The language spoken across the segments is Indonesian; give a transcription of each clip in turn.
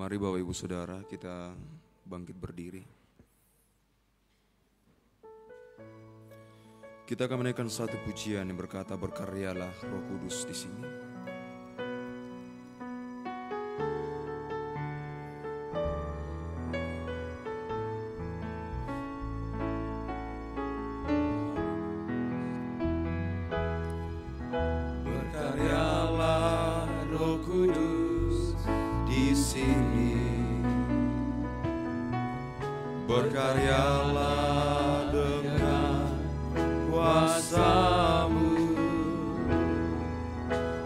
Mari Bapak Ibu Saudara kita bangkit berdiri. Kita akan menaikkan satu pujian yang berkata, berkaryalah Roh Kudus di sini. Berkaryalah Roh Kudus di sini. Berkaryalah dengan kuasa-Mu,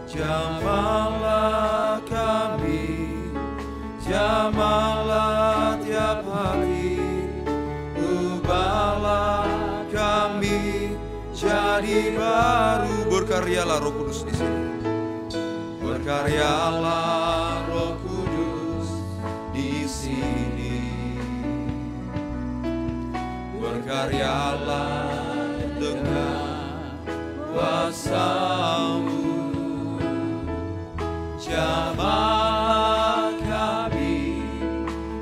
jamahlah kami, jamahlah tiap hari, ubahlah kami jadi baru. Berkaryalah Roh Kudus di sini. Berkaryalah Roh Kudus di sini. Berkaryalah dengan kuasa-Mu, jamahlah kami,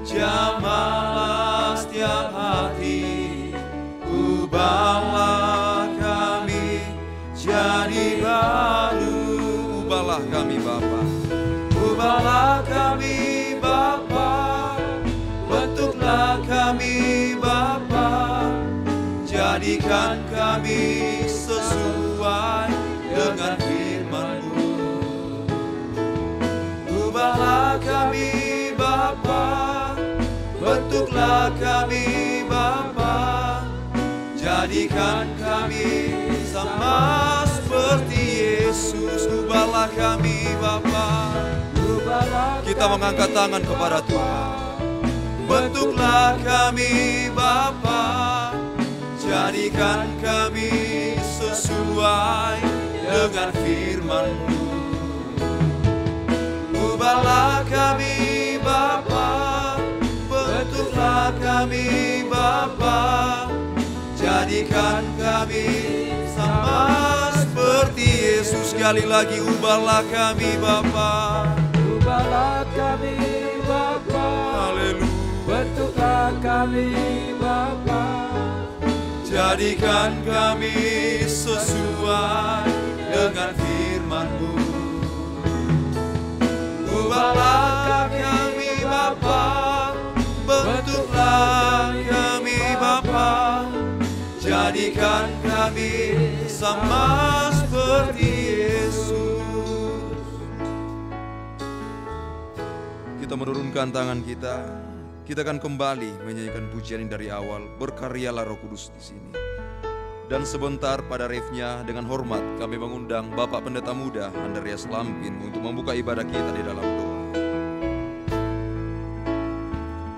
jamahlah setiap hati, ubahlah kami jadi baru. Ubahlah kami Bapa, ubahlah kami Bapa, bentuklah kami Bapa, jadikan kami sesuai dengan firman-Mu. Ubahlah kami Bapa, bentuklah kami Bapa, jadikan kami sama seperti Yesus. Ubahlah kami Bapa. Kita mengangkat tangan kepada Tuhan. Bentuklah kami Bapa, jadikan kami sesuai dengan firman-Mu. Ubahlah kami Bapa, bentuklah kami Bapa, jadikan kami sama seperti Yesus. Sekali lagi, ubahlah kami Bapa, ubahlah kami Bapa, haleluya. bentuklah kami Bapa, jadikan kami sesuai dengan firman-Mu. Ubahlah kami Bapa, bentuklah kami Bapa, jadikan kami sama seperti Yesus. Kita menurunkan tangan kita. Kita akan kembali menyanyikan pujian dari awal. Berkaryalah Roh Kudus di sini. Dan sebentar pada refnya dengan hormat kami mengundang Bapak Pendeta Muda Andreas Lampin untuk membuka ibadah kita di dalam doa.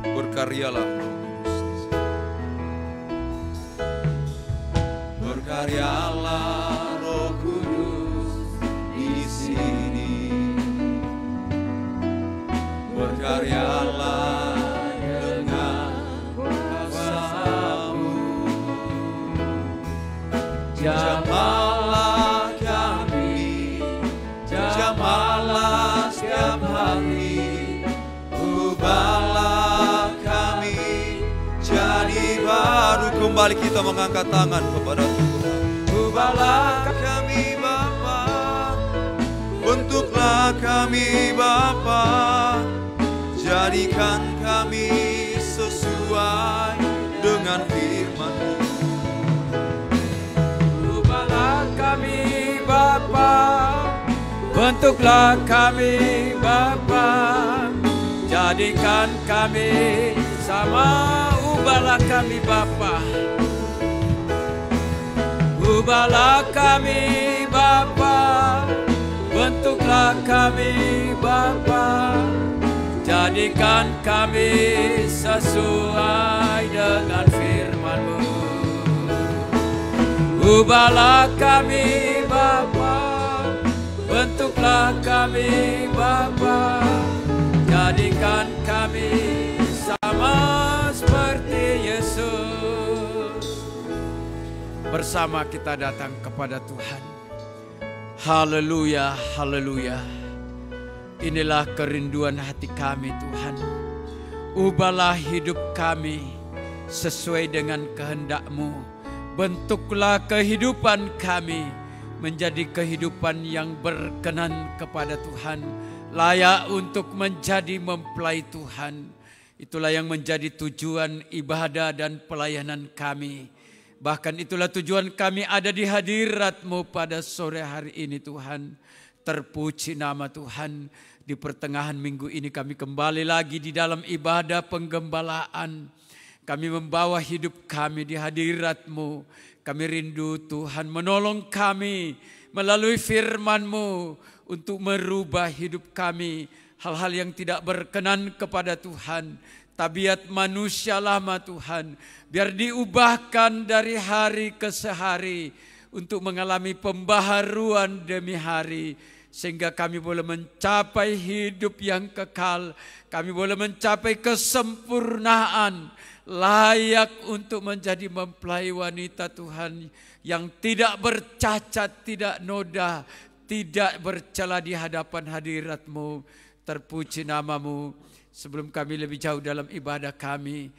Berkaryalah Roh Kudus di sini. Berkaryalah Roh Kudus di sini. Berkaryalah jamahlah kami, jamahlah setiap hari, ubahlah kami jadi baru. Kembali kita mengangkat tangan kepada Tuhan. Ubahlah kami Bapa, bentuklah kami Bapa, jadikan kami sesuai dengan firman-Mu. kami Bapa, bentuklah kami Bapa, jadikan kami sama. Ubahlah kami Bapa, ubahlah kami Bapa, bentuklah kami Bapa, jadikan kami sesuai dengan firman-Mu. Ubahlah kami Bapa, bentuklah kami Bapa, jadikan kami sama seperti Yesus. Bersama kita datang kepada Tuhan. Haleluya, haleluya. Inilah kerinduan hati kami Tuhan. Ubahlah hidup kami sesuai dengan kehendak-Mu. Bentuklah kehidupan kami menjadi kehidupan yang berkenan kepada Tuhan, layak untuk menjadi mempelai Tuhan. Itulah yang menjadi tujuan ibadah dan pelayanan kami. Bahkan itulah tujuan kami ada di hadirat-Mu pada sore hari ini Tuhan. Terpuji nama Tuhan. Di pertengahan minggu ini kami kembali lagi di dalam ibadah penggembalaan. Kami membawa hidup kami di hadirat-Mu. Kami rindu Tuhan menolong kami melalui firman-Mu untuk merubah hidup kami. Hal-hal yang tidak berkenan kepada Tuhan. Tabiat manusia lama Tuhan. Biar diubahkan dari hari ke hari untuk mengalami pembaharuan demi hari. Sehingga kami boleh mencapai hidup yang kekal. Kami boleh mencapai kesempurnaan. Layak untuk menjadi mempelai wanita Tuhan. Yang tidak bercacat, tidak noda, tidak bercela di hadapan hadirat-Mu. Terpuji nama-Mu. Sebelum kami lebih jauh dalam ibadah kami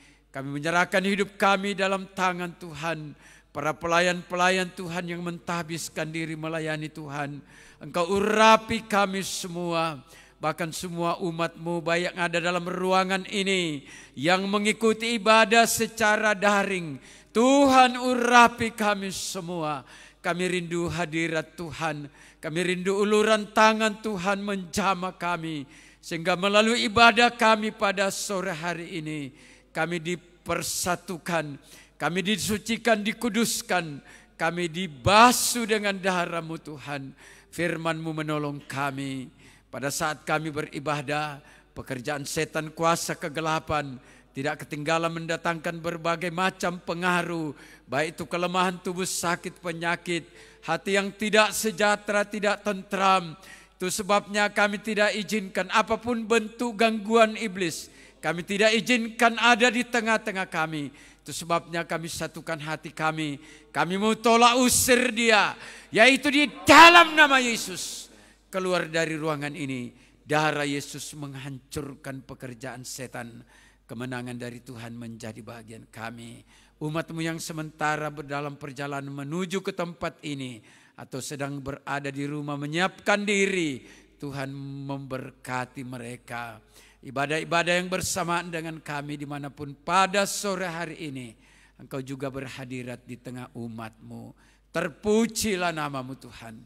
menyerahkan hidup kami dalam tangan Tuhan. Para pelayan-pelayan Tuhan yang mentahbiskan diri melayani Tuhan. Engkau urapi kami semua. Bahkan semua umat-Mu baik yang ada dalam ruangan ini. Yang mengikuti ibadah secara daring. Tuhan urapi kami semua. Kami rindu hadirat Tuhan. Kami rindu uluran tangan Tuhan menjamah kami. Sehingga melalui ibadah kami pada sore hari ini. Kami dipersatukan. Kami disucikan, dikuduskan. Kami dibasuh dengan darah-Mu Tuhan. Firman-Mu menolong kami. Pada saat kami beribadah, pekerjaan setan kuasa kegelapan tidak ketinggalan mendatangkan berbagai macam pengaruh. Baik itu kelemahan tubuh, sakit, penyakit. Hati yang tidak sejahtera, tidak tentram. Itu sebabnya kami tidak izinkan apapun bentuk gangguan iblis. Kami tidak izinkan ada di tengah-tengah kami. Itu sebabnya kami satukan hati kami. Kami mau tolak usir dia. Yaitu di dalam nama Yesus. Keluar dari ruangan ini. Darah Yesus menghancurkan pekerjaan setan. Kemenangan dari Tuhan menjadi bagian kami. Umat-Mu yang sementara dalam perjalanan menuju ke tempat ini. Atau sedang berada di rumah menyiapkan diri. Tuhan memberkati mereka. Ibadah-ibadah yang bersamaan dengan kami dimanapun pada sore hari ini. Engkau juga berhadirat di tengah umat-Mu. Terpujilah nama-Mu Tuhan.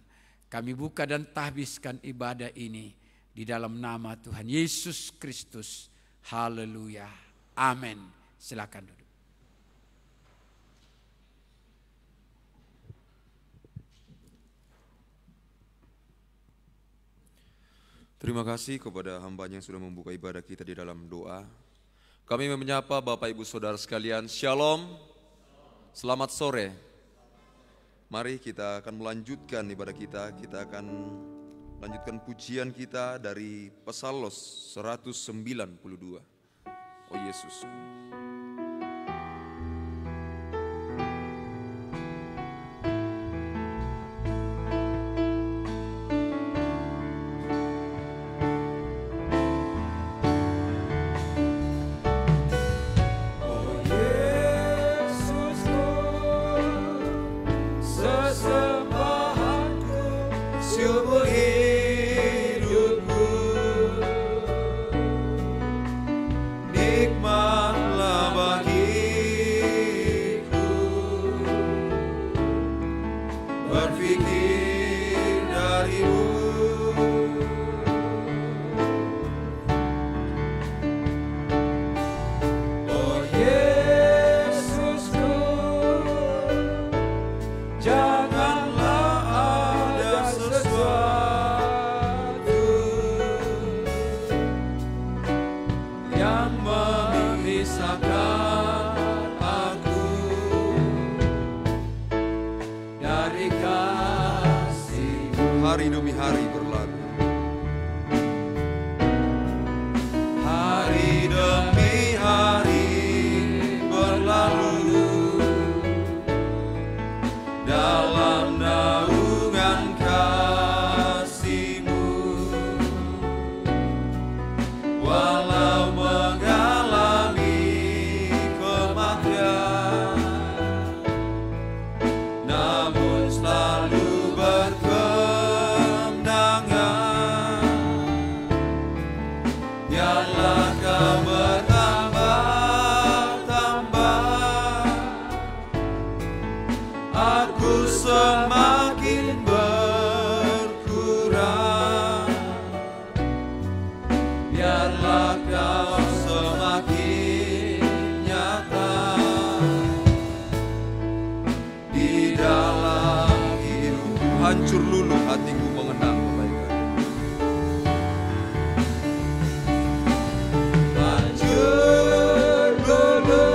Kami buka dan tahbiskan ibadah ini. Di dalam nama Tuhan Yesus Kristus. Haleluya. Amin. Silakan duduk. Terima kasih kepada hamba-Nya yang sudah membuka ibadah kita di dalam doa. Kami menyapa Bapak Ibu Saudara sekalian, Shalom, selamat sore. Mari kita akan melanjutkan ibadah kita. Kita akan lanjutkan pujian kita dari Psallos 192. Oh Yesus. Hari demi hari berlalu. Hari demi hari berlalu dalam naungan kasih-Mu. hatiku mengenang kebaikan. Hancur dulu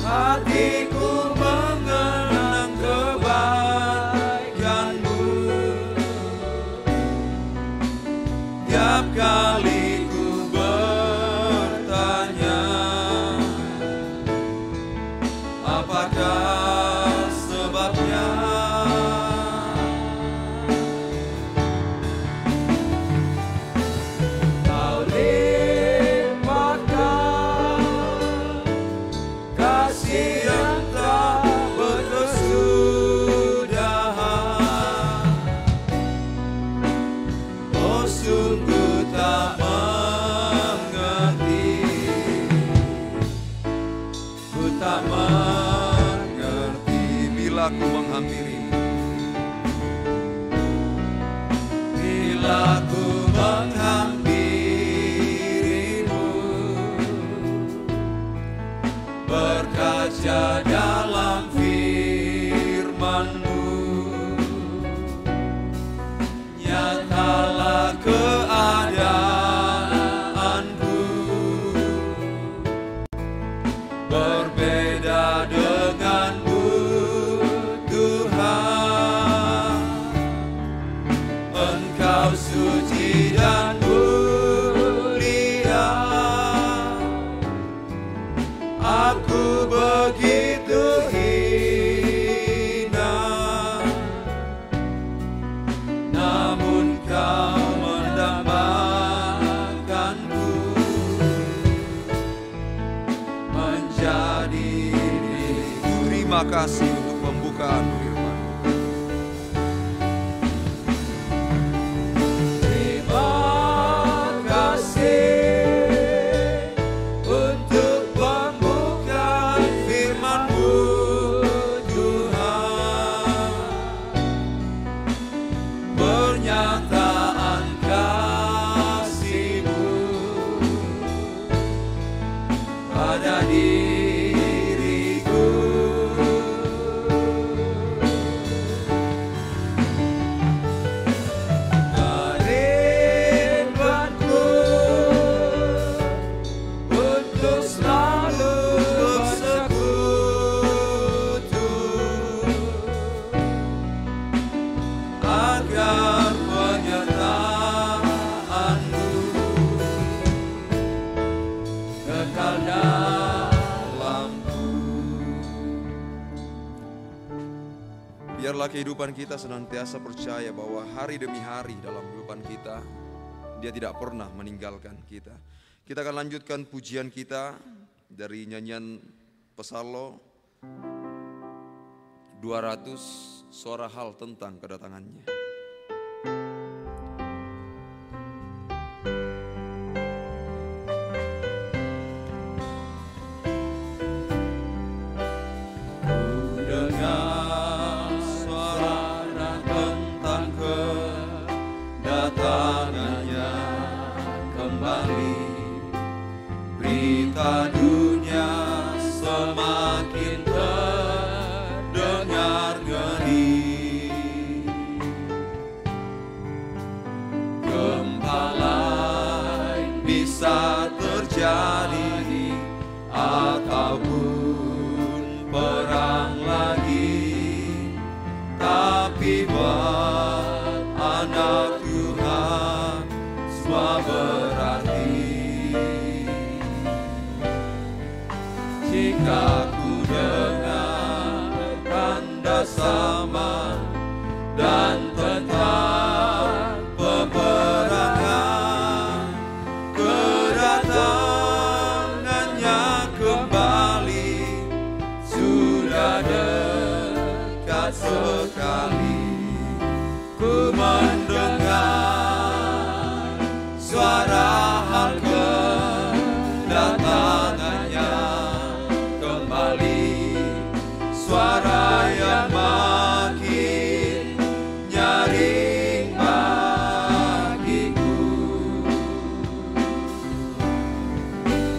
hatiku mengenang kebaikan-Mu. Tiap kali ku bertanya, apakah sebabnya? Kau limpahkan kasih yang tak berkesudahan. Oh, sungguh tak mengerti, ku tak mengerti Bila ku menghampirimu, bila ku menghampirimu, berkaca dalam firman-Mu. Nyatalah keadaanku berbeda denganmu, Tuhan. Engkau suci dan mulia, aku begitu hina, namun Kau mendambakanku menjadi diriku. terima kasih untuk pembukaan firman. Terima kasih untuk pembukaan firman-Mu, Tuhan. Pernyataan kasih-Mu pada diriku. Rinduanku untuk selalu bersekutu, agar penyertaan-Mu kekal dalamku. Biarlah kehidupan kita senantiasa percaya bahwa hari demi hari dalam kehidupan kita, Dia tidak pernah meninggalkan kita. Kita akan lanjutkan pujian kita dari nyanyian Psallo 200, suara hal tentang kedatangannya. Ku dengar suara tentang kedatangannya kembali. Berita dunia semakin terdengar ngeri. Gempa lain bisa terjadi, ataupun perang lagi, tapi buat anak Tuhan semua berarti. Jika ku dengar tanda sama dan tentang peperangan, kedatangannya kembali sudah dekat sekali. Ku mendengar suara hal kedatangannya kembali, suara yang makin nyaring bagiku,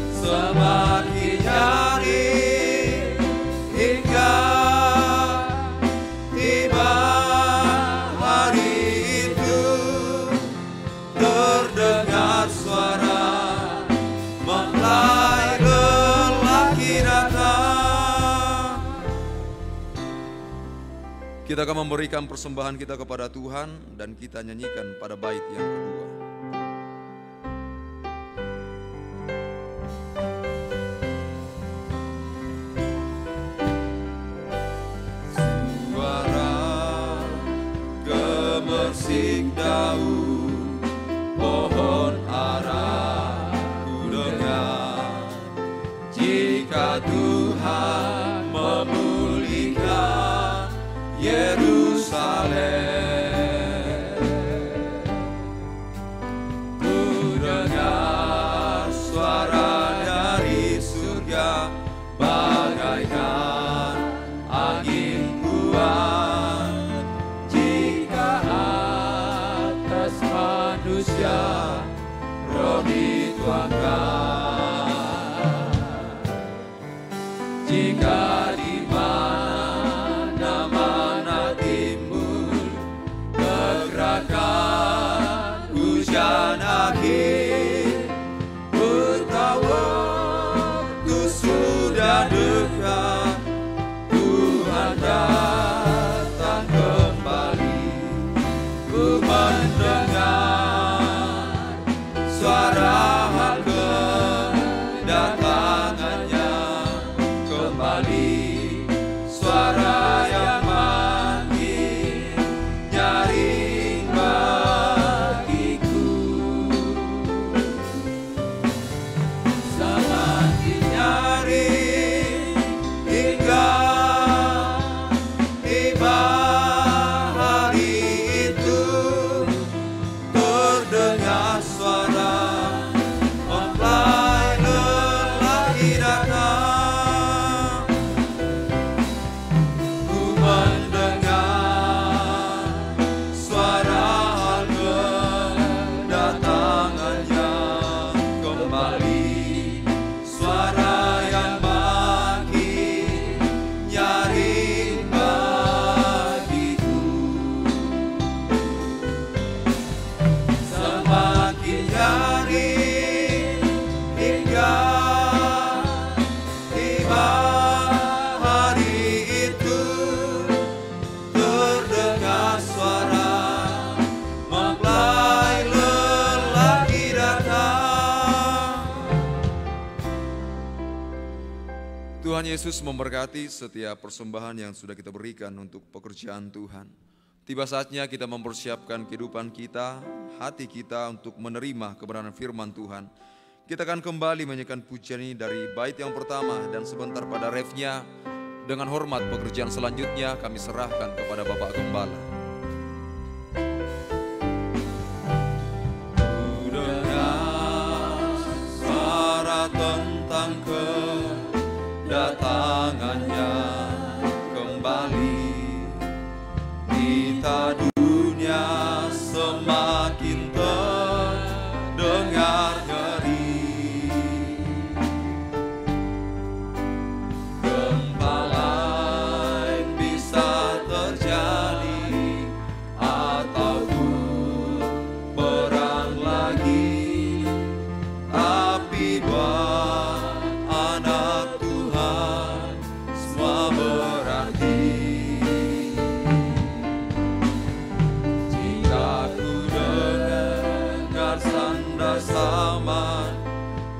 semakin nyaring hingga tiba Kita akan memberikan persembahan kita kepada Tuhan dan kita nyanyikan pada bait yang kedua. Suara gemersik daun pohon ara ku dengar, jika Tuhan memulihkan Yerusalem. Ku dengar suara dari surga bagaikan angin kuat, jika atas manusia roh dituangkan, jika di mana-mana timbul kegerakan hujan akhir, ku tahu waktu sudah dekat, Tuhan datang kembali. Ku mendengar suara kedatangannya kembali, suara yang makin nyaring bagiku, semakin nyaring hingga tiba hari itu, terdengar suara mempelai lelaki datang. Ku mendengar suara kedatangannya kembali, suara yang makin nyaring bagiku, semakin nyaring hingga tiba hari itu, terdengar suara mempelai lelaki datang. Tuhan Yesus memberkati setiap persembahan yang sudah kita berikan untuk pekerjaan Tuhan. Tiba saatnya kita mempersiapkan kehidupan kita, hati kita untuk menerima kebenaran firman Tuhan. Kita akan kembali menyanyikan pujian ini dari bait yang pertama, dan sebentar pada refnya, dengan hormat pekerjaan selanjutnya kami serahkan kepada Bapak Gembala. Ku dengar suara tentang kedatangannya kembali, berita dunia semakin terdengar ngeri, gempa lain bisa terjadi ataupun perang lagi, tapi buat anak Tuhan semua berarti. Jika ku dengar sanda zaman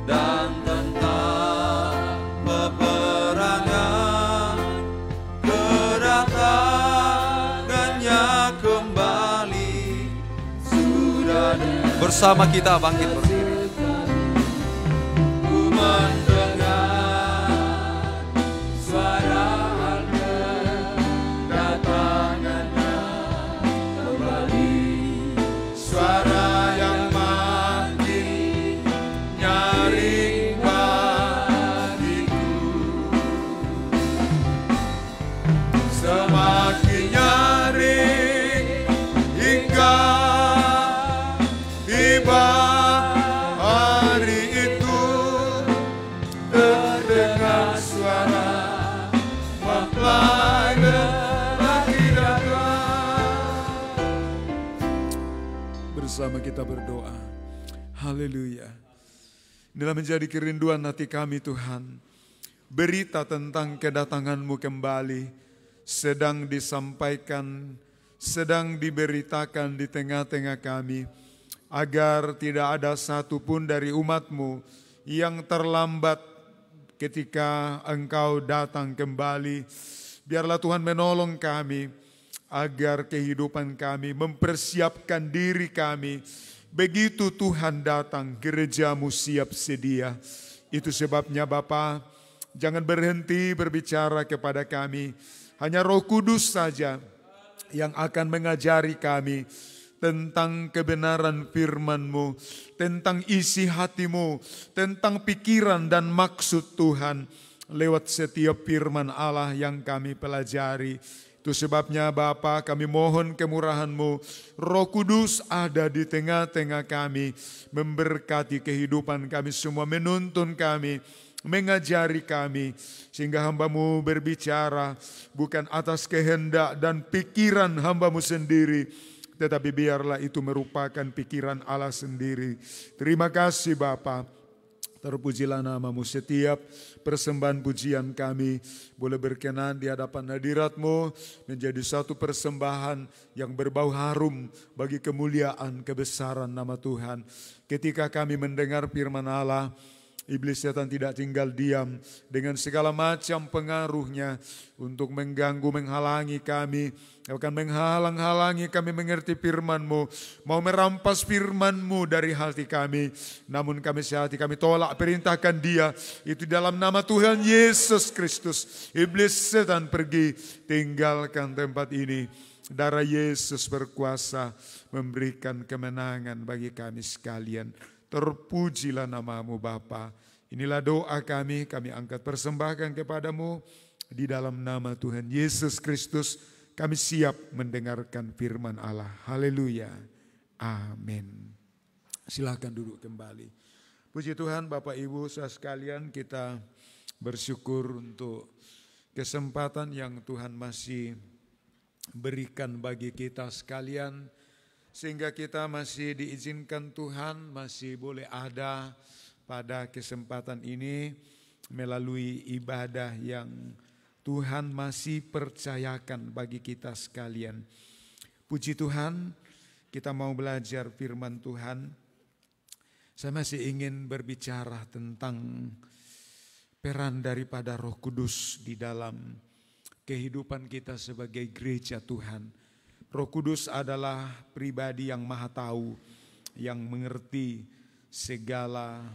dan tentang peperangan, kedatangannya kembali sudah bersama kita bangkit berdiri. Ku mendengar suara kedatangannya kembali, suara yang makin nyaring bagiku, semakin nyaring hingga tiba hari itu, terdengar suara mempelai lelaki datang. Bersama kita berdoa. Haleluya. Inilah menjadi kerinduan hati kami Tuhan. Berita tentang kedatangan-Mu kembali sedang disampaikan, sedang diberitakan di tengah-tengah kami, agar tidak ada satupun dari umat-Mu yang terlambat ketika Engkau datang kembali. Biarlah Tuhan menolong kami, agar kehidupan kami, mempersiapkan diri kami, begitu Tuhan datang, gereja-Mu siap sedia. Itu sebabnya Bapa, jangan berhenti berbicara kepada kami. Hanya Roh Kudus saja yang akan mengajari kami tentang kebenaran firman-Mu, tentang isi hati-Mu, tentang pikiran dan maksud Tuhan lewat setiap firman Allah yang kami pelajari. Itu sebabnya Bapa, kami mohon kemurahan-Mu, Roh Kudus ada di tengah-tengah kami, memberkati kehidupan kami semua, menuntun kami, mengajari kami, sehingga hamba-Mu berbicara bukan atas kehendak dan pikiran hamba-Mu sendiri, tetapi biarlah itu merupakan pikiran Allah sendiri. Terima kasih Bapa. Terpujilah nama-Mu. Setiap persembahan pujian kami boleh berkenan di hadapan hadirat-Mu, menjadi satu persembahan yang berbau harum bagi kemuliaan kebesaran nama Tuhan. Ketika kami mendengar firman Allah, iblis setan tidak tinggal diam dengan segala macam pengaruhnya untuk mengganggu, menghalangi kami, akan menghalang-halangi kami mengerti firman-Mu, mau merampas firman-Mu dari hati kami. Namun kami sehati, kami tolak, perintahkan dia, itu dalam nama Tuhan Yesus Kristus. Iblis setan pergi, tinggalkan tempat ini. Darah Yesus berkuasa memberikan kemenangan bagi kami sekalian. Terpujilah nama-Mu Bapa. Inilah doa kami angkat persembahkan kepadamu. Di dalam nama Tuhan Yesus Kristus kami siap mendengarkan firman Allah. Haleluya. Amin. Silakan duduk kembali. Puji Tuhan Bapak Ibu saudara sekalian, kita bersyukur untuk kesempatan yang Tuhan masih berikan bagi kita sekalian, sehingga kita masih diizinkan Tuhan masih boleh ada pada kesempatan ini melalui ibadah yang Tuhan masih percayakan bagi kita sekalian. Puji Tuhan, kita mau belajar firman Tuhan. Saya masih ingin berbicara tentang peran daripada Roh Kudus di dalam kehidupan kita sebagai gereja Tuhan. Roh Kudus adalah pribadi yang maha tahu, yang mengerti segala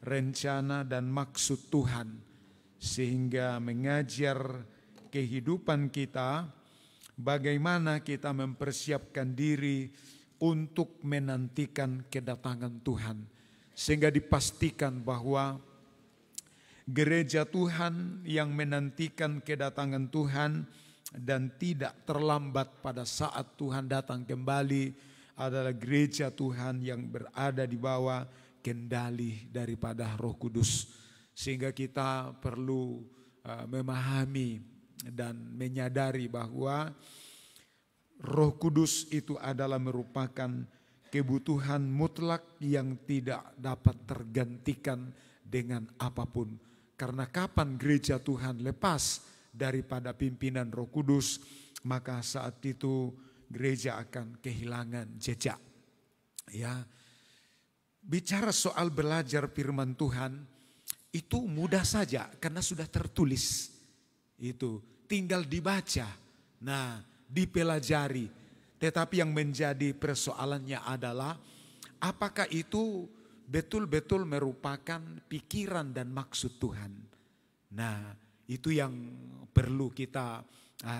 rencana dan maksud Tuhan, sehingga mengajar kehidupan kita bagaimana kita mempersiapkan diri untuk menantikan kedatangan Tuhan, sehingga dipastikan bahwa gereja Tuhan yang menantikan kedatangan Tuhan dan tidak terlambat pada saat Tuhan datang kembali adalah gereja Tuhan yang berada di bawah kendali daripada Roh Kudus. Sehingga kita perlu memahami dan menyadari bahwa Roh Kudus itu adalah merupakan kebutuhan mutlak yang tidak dapat tergantikan dengan apapun. Karena kapan gereja Tuhan lepas daripada pimpinan Roh Kudus, maka saat itu gereja akan kehilangan jejak. Ya, bicara soal belajar firman Tuhan itu mudah saja karena sudah tertulis. Itu tinggal dibaca, nah dipelajari. Tetapi yang menjadi persoalannya adalah apakah itu betul-betul merupakan pikiran dan maksud Tuhan. Nah, itu yang perlu kita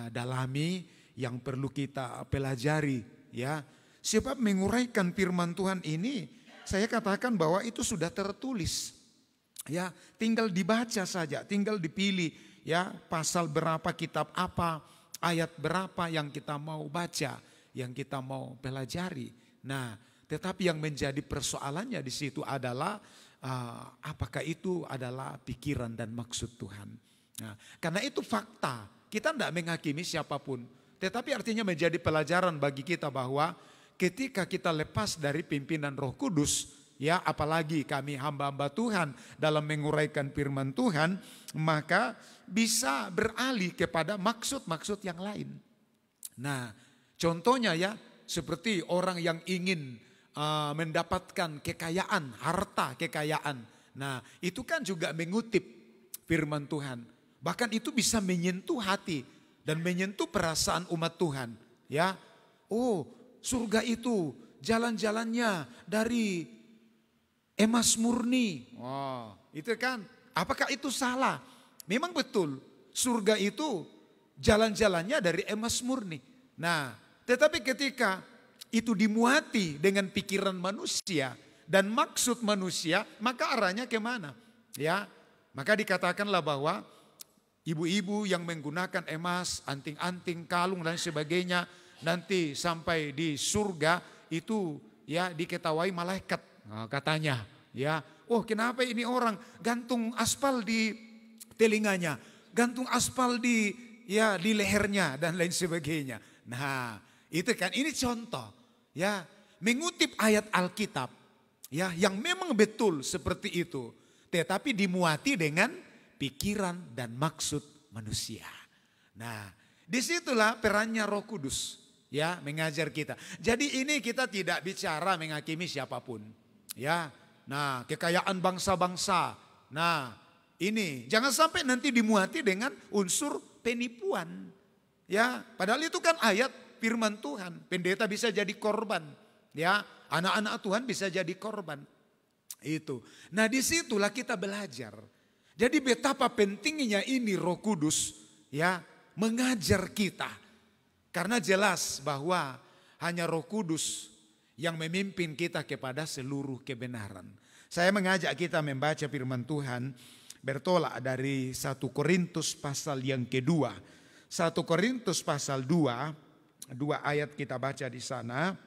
dalami, yang perlu kita pelajari, ya. Sebab menguraikan firman Tuhan ini, saya katakan bahwa itu sudah tertulis. Ya, tinggal dibaca saja, tinggal dipilih, ya, pasal berapa, kitab apa, ayat berapa yang kita mau baca, yang kita mau pelajari. Nah, tetapi yang menjadi persoalannya di situ adalah apakah itu adalah pikiran dan maksud Tuhan. Nah, karena itu fakta, kita tidak menghakimi siapapun. Tetapi artinya menjadi pelajaran bagi kita bahwa ketika kita lepas dari pimpinan Roh Kudus, ya apalagi kami hamba-hamba Tuhan dalam menguraikan firman Tuhan, maka bisa beralih kepada maksud-maksud yang lain. Nah, contohnya ya seperti orang yang ingin mendapatkan kekayaan, harta kekayaan. Nah, itu kan juga mengutip firman Tuhan. Bahkan itu bisa menyentuh hati dan menyentuh perasaan umat Tuhan, ya. Oh, surga itu jalan-jalannya dari emas murni. Oh, itu kan. Apakah itu salah? Memang betul. Surga itu jalan-jalannya dari emas murni. Nah, tetapi ketika itu dimuati dengan pikiran manusia dan maksud manusia, maka arahnya kemana? Ya, maka dikatakanlah bahwa ibu-ibu yang menggunakan emas, anting-anting, kalung dan sebagainya, nanti sampai di surga itu ya diketahui malaikat, katanya. Ya, oh kenapa ini orang gantung aspal di telinganya, gantung aspal di lehernya dan lain sebagainya. Nah, itu kan ini contoh ya mengutip ayat Alkitab ya yang memang betul seperti itu, tetapi dimuati dengan pikiran dan maksud manusia. Nah, disitulah perannya Roh Kudus ya mengajar kita. Jadi ini kita tidak bicara menghakimi siapapun ya. Nah, kekayaan bangsa-bangsa. Nah, ini jangan sampai nanti dimuati dengan unsur penipuan. Ya, padahal itu kan ayat firman Tuhan. Pendeta bisa jadi korban. Ya, anak-anak Tuhan bisa jadi korban. Itu. Nah, disitulah kita belajar. Jadi betapa pentingnya ini Roh Kudus ya mengajar kita. Karena jelas bahwa hanya Roh Kudus yang memimpin kita kepada seluruh kebenaran. Saya mengajak kita membaca firman Tuhan bertolak dari 1 Korintus pasal yang kedua. 1 Korintus pasal 2 ayat kita baca di sana.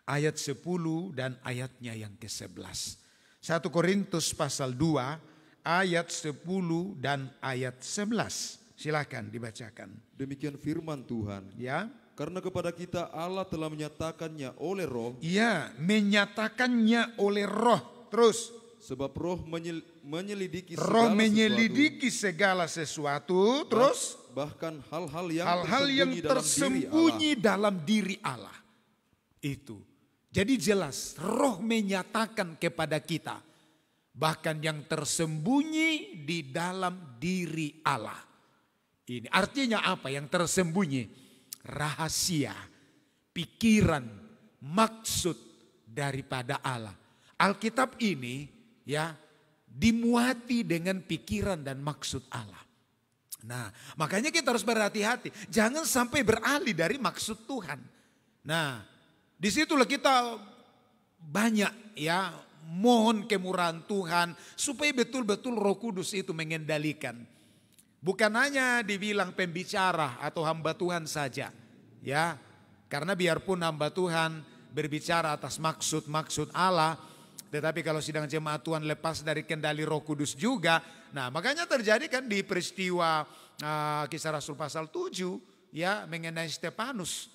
Ayat 10 dan ayatnya yang ke-11. 1 Korintus pasal 2 ayat 10 dan ayat 11. Silakan dibacakan. Demikian firman Tuhan. Ya. Karena kepada kita Allah telah menyatakannya oleh Roh. Ya, menyatakannya oleh Roh. Terus. Sebab Roh menyelidiki segala sesuatu. Terus. Bahkan hal-hal yang tersembunyi dalam diri Allah. Itu. Jadi jelas Roh menyatakan kepada kita. Bahkan yang tersembunyi di dalam diri Allah. Ini artinya apa yang tersembunyi? Rahasia, pikiran, maksud daripada Allah. Alkitab ini ya dimuati dengan pikiran dan maksud Allah. Nah, makanya kita harus berhati-hati. Jangan sampai beralih dari maksud Tuhan. Nah, disitulah kita banyak ya mohon kemurahan Tuhan supaya betul-betul Roh Kudus itu mengendalikan. Bukan hanya dibilang pembicara atau hamba Tuhan saja. Ya, karena biarpun hamba Tuhan berbicara atas maksud-maksud Allah, tetapi kalau sidang jemaat Tuhan lepas dari kendali Roh Kudus juga. Nah, makanya terjadi kan di peristiwa Kisah Rasul pasal 7 ya mengenai Stefanus.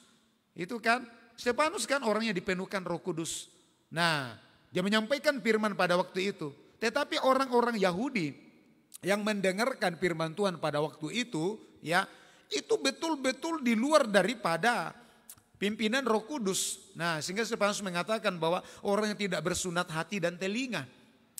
Itu kan Stefanus kan orangnya dipenuhkan Roh Kudus. Nah, dia menyampaikan firman pada waktu itu. Tetapi orang-orang Yahudi yang mendengarkan firman Tuhan pada waktu itu ya itu betul-betul di luar daripada pimpinan Roh Kudus. Nah, sehingga Stefanus mengatakan bahwa orang yang tidak bersunat hati dan telinga,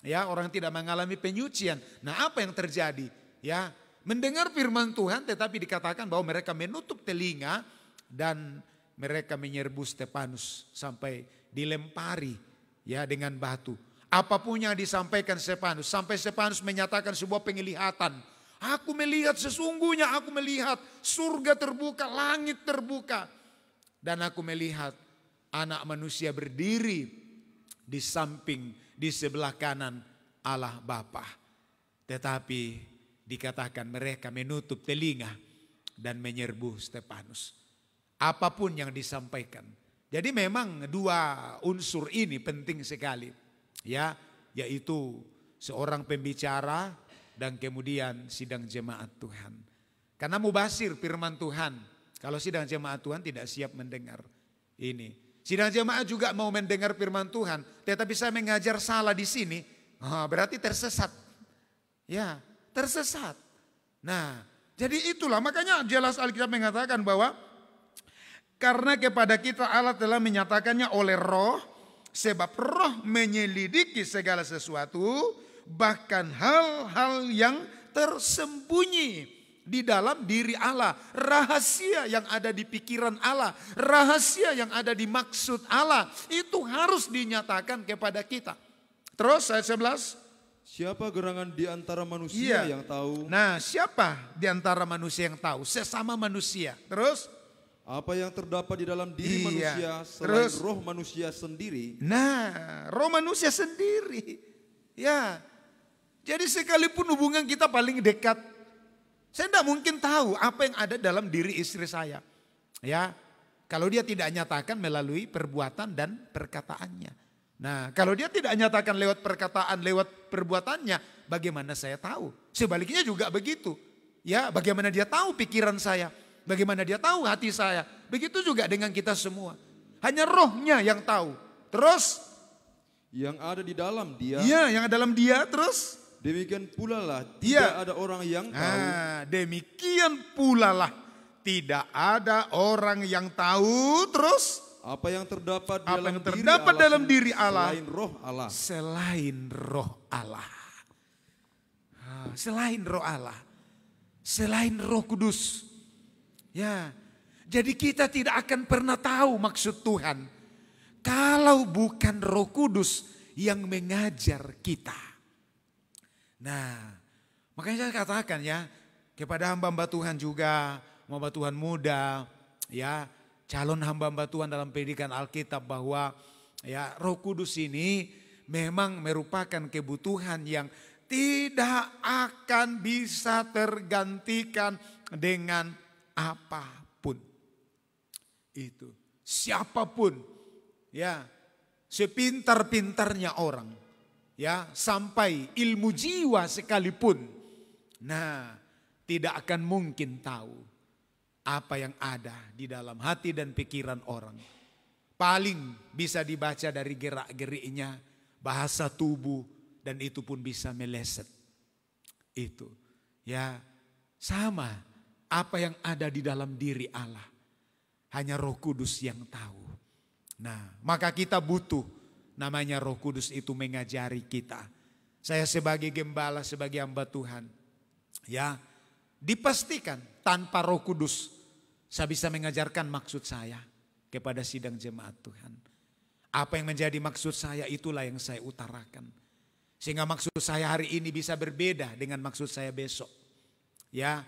ya, orang yang tidak mengalami penyucian. Nah, apa yang terjadi? Ya, mendengar firman Tuhan tetapi dikatakan bahwa mereka menutup telinga dan mereka menyerbu Stefanus sampai dilempari ya dengan batu. Apapun yang disampaikan Stefanus, sampai Stefanus menyatakan sebuah penglihatan. Aku melihat, sesungguhnya aku melihat surga terbuka, langit terbuka. Dan aku melihat anak manusia berdiri di samping, di sebelah kanan Allah Bapa. Tetapi dikatakan mereka menutup telinga dan menyerbu Stefanus. Apapun yang disampaikan. Jadi memang dua unsur ini penting sekali. Ya, yaitu seorang pembicara dan kemudian sidang jemaat Tuhan. Karena mubasir firman Tuhan. Kalau sidang jemaat Tuhan tidak siap mendengar ini. Sidang jemaat juga mau mendengar firman Tuhan, tetapi saya mengajar salah di sini, berarti tersesat. Ya, tersesat. Nah, jadi itulah makanya jelas Alkitab mengatakan bahwa karena kepada kita Allah telah menyatakannya oleh Roh, sebab Roh menyelidiki segala sesuatu, bahkan hal-hal yang tersembunyi di dalam diri Allah, rahasia yang ada di pikiran Allah, rahasia yang ada di maksud Allah, itu harus dinyatakan kepada kita. Terus ayat 11. Siapa gerangan di antara manusia yang tahu? Nah, siapa di antara manusia yang tahu? Sesama manusia. Terus? Apa yang terdapat di dalam diri manusia selain Terus? roh manusia sendiri? Nah, roh manusia sendiri. Ya, jadi sekalipun hubungan kita paling dekat, saya tidak mungkin tahu apa yang ada dalam diri istri saya. Ya, kalau dia tidak nyatakan melalui perbuatan dan perkataannya. Nah, kalau dia tidak nyatakan lewat perkataan, lewat perbuatannya, bagaimana saya tahu? Sebaliknya juga begitu. Ya, bagaimana dia tahu pikiran saya? Bagaimana dia tahu hati saya? Begitu juga dengan kita semua. Hanya rohnya yang tahu. Terus? Yang ada di dalam dia. Iya, yang ada dalam dia. Terus? Demikian pula lah tidak ada orang yang tahu. Demikian pula lah tidak ada orang yang tahu. Terus? Apa yang terdapat dalam diri Allah selain roh Allah. Selain roh Allah. Selain roh Allah. Selain Roh Kudus. Ya. Jadi kita tidak akan pernah tahu maksud Tuhan kalau bukan Roh Kudus yang mengajar kita. Nah, makanya saya katakan ya, kepada hamba-hamba Tuhan juga, hamba Tuhan muda, ya, calon hamba-hamba Tuhan dalam pendidikan Alkitab, bahwa ya Roh Kudus ini memang merupakan kebutuhan yang tidak akan bisa tergantikan dengan apapun. Itu siapapun, ya, sepintar-pintarnya orang, ya, sampai ilmu jiwa sekalipun, nah, tidak akan mungkin tahu apa yang ada di dalam hati dan pikiran orang. Paling bisa dibaca dari gerak-geriknya, bahasa tubuh, dan itu pun bisa meleset. Itu, ya, sama apa yang ada di dalam diri Allah, hanya Roh Kudus yang tahu. Nah, maka kita butuh namanya Roh Kudus itu mengajari kita. Saya sebagai gembala, sebagai hamba Tuhan, ya, dipastikan tanpa Roh Kudus saya bisa mengajarkan maksud saya kepada sidang jemaat Tuhan. Apa yang menjadi maksud saya itulah yang saya utarakan. Sehingga maksud saya hari ini bisa berbeda dengan maksud saya besok. Ya,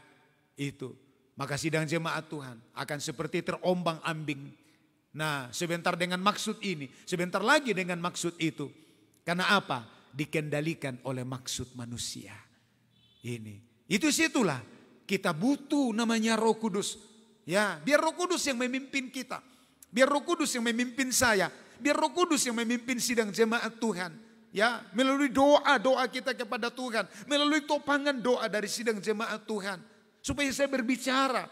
itu. Maka sidang jemaat Tuhan akan seperti terombang-ambing. Nah, sebentar dengan maksud ini, sebentar lagi dengan maksud itu. Karena apa? Dikendalikan oleh maksud manusia. Ini. Itu situlah kita butuh namanya Roh Kudus. Ya, biar Roh Kudus yang memimpin kita. Biar Roh Kudus yang memimpin saya. Biar Roh Kudus yang memimpin sidang jemaat Tuhan. Ya, melalui doa-doa kita kepada Tuhan. Melalui topangan doa dari sidang jemaat Tuhan. Supaya saya berbicara,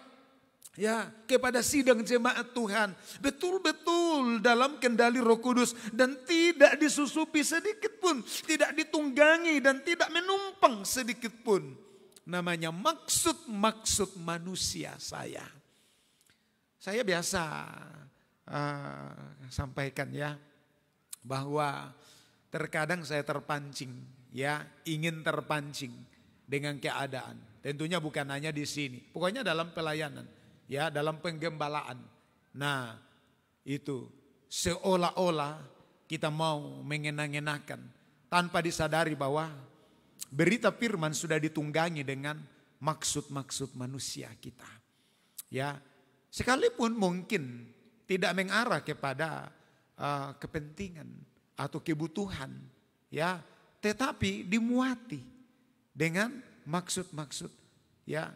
ya, kepada sidang jemaat Tuhan betul-betul dalam kendali Roh Kudus dan tidak disusupi sedikit pun, tidak ditunggangi dan tidak menumpang sedikit pun namanya maksud-maksud manusia saya. Saya biasa sampaikan ya, bahwa terkadang saya terpancing, ya, ingin terpancing dengan keadaan. Tentunya bukan hanya di sini, pokoknya dalam pelayanan, ya, dalam penggembalaan. Nah, itu seolah-olah kita mau mengenang-enahkan tanpa disadari bahwa berita firman sudah ditunggangi dengan maksud-maksud manusia kita. Ya, sekalipun mungkin tidak mengarah kepada kepentingan atau kebutuhan, ya, tetapi dimuati dengan maksud-maksud, ya,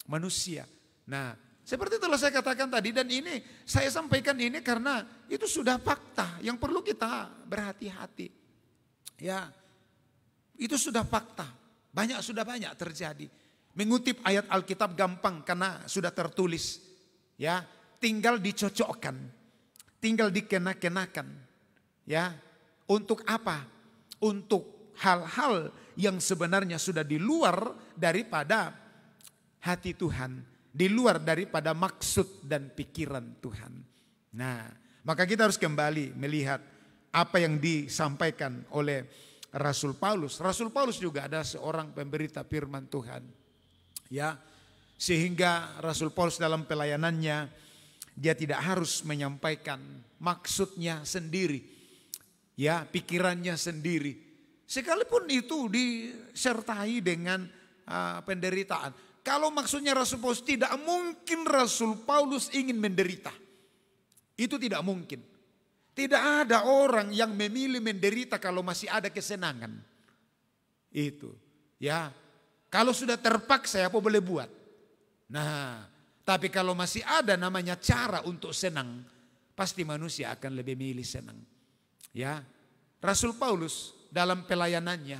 manusia. Nah, seperti itulah saya katakan tadi, dan ini saya sampaikan ini karena itu sudah fakta yang perlu kita berhati-hati. Ya, itu sudah fakta. Sudah banyak terjadi. Mengutip ayat Alkitab gampang karena sudah tertulis. Ya, tinggal dicocokkan. tinggal dikena-kenakan. Ya, untuk apa? Untuk hal-hal yang sebenarnya sudah di luar daripada hati Tuhan, di luar daripada maksud dan pikiran Tuhan. Nah, maka kita harus kembali melihat apa yang disampaikan oleh Rasul Paulus. Rasul Paulus juga adalah seorang pemberita firman Tuhan. Ya, sehingga Rasul Paulus dalam pelayanannya dia tidak harus menyampaikan maksudnya sendiri. Ya, pikirannya sendiri. Sekalipun itu disertai dengan penderitaan. Kalau maksudnya Rasul Paulus, tidak mungkin Rasul Paulus ingin menderita. Itu tidak mungkin. Tidak ada orang yang memilih menderita kalau masih ada kesenangan. Itu. Ya. Kalau sudah terpaksa apa boleh buat. Nah, tapi kalau masih ada namanya cara untuk senang, pasti manusia akan lebih milih senang. Ya. Rasul Paulus dalam pelayanannya,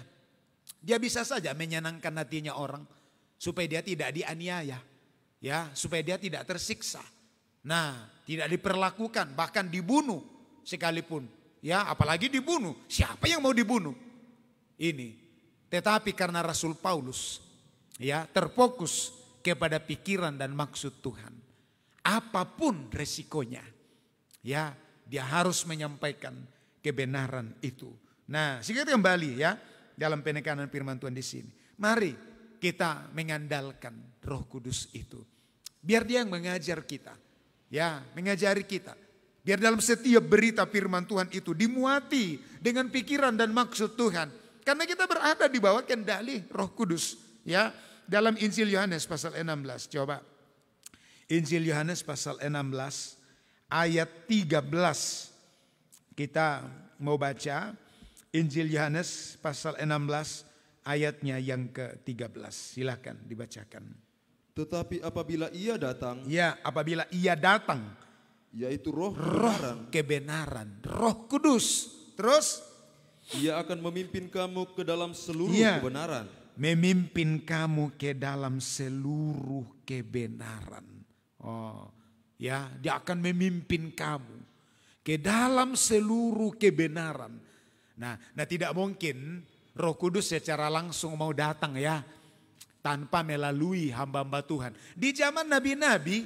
dia bisa saja menyenangkan hatinya orang supaya dia tidak dianiaya, ya, supaya dia tidak tersiksa. Nah, tidak diperlakukan, bahkan dibunuh sekalipun, ya, apalagi dibunuh. Siapa yang mau dibunuh? Ini. Tetapi karena Rasul Paulus, ya, terfokus kepada pikiran dan maksud Tuhan. Apapun resikonya, ya, dia harus menyampaikan kebenaran itu. Nah, sedikit kembali ya dalam penekanan firman Tuhan di sini. Mari kita mengandalkan Roh Kudus itu. Biar dia yang mengajar kita. Ya, mengajari kita. Biar dalam setiap berita firman Tuhan itu dimuati dengan pikiran dan maksud Tuhan. Karena kita berada di bawah kendali Roh Kudus. Ya, dalam Injil Yohanes pasal 16. Coba. Injil Yohanes pasal 16 ayat 13. Kita mau baca Injil Yohanes pasal 16 ayatnya yang ke-13. Silakan dibacakan. Tetapi apabila ia datang, Ya, apabila ia datang, yaitu Roh kebenaran, Roh Kudus. Terus ia akan memimpin kamu ke dalam seluruh Iya. kebenaran. memimpin kamu ke dalam seluruh kebenaran. Oh, ya, dia akan memimpin kamu ke dalam seluruh kebenaran. Nah, tidak mungkin Roh Kudus secara langsung mau datang ya, tanpa melalui hamba-hamba Tuhan. Di zaman nabi-nabi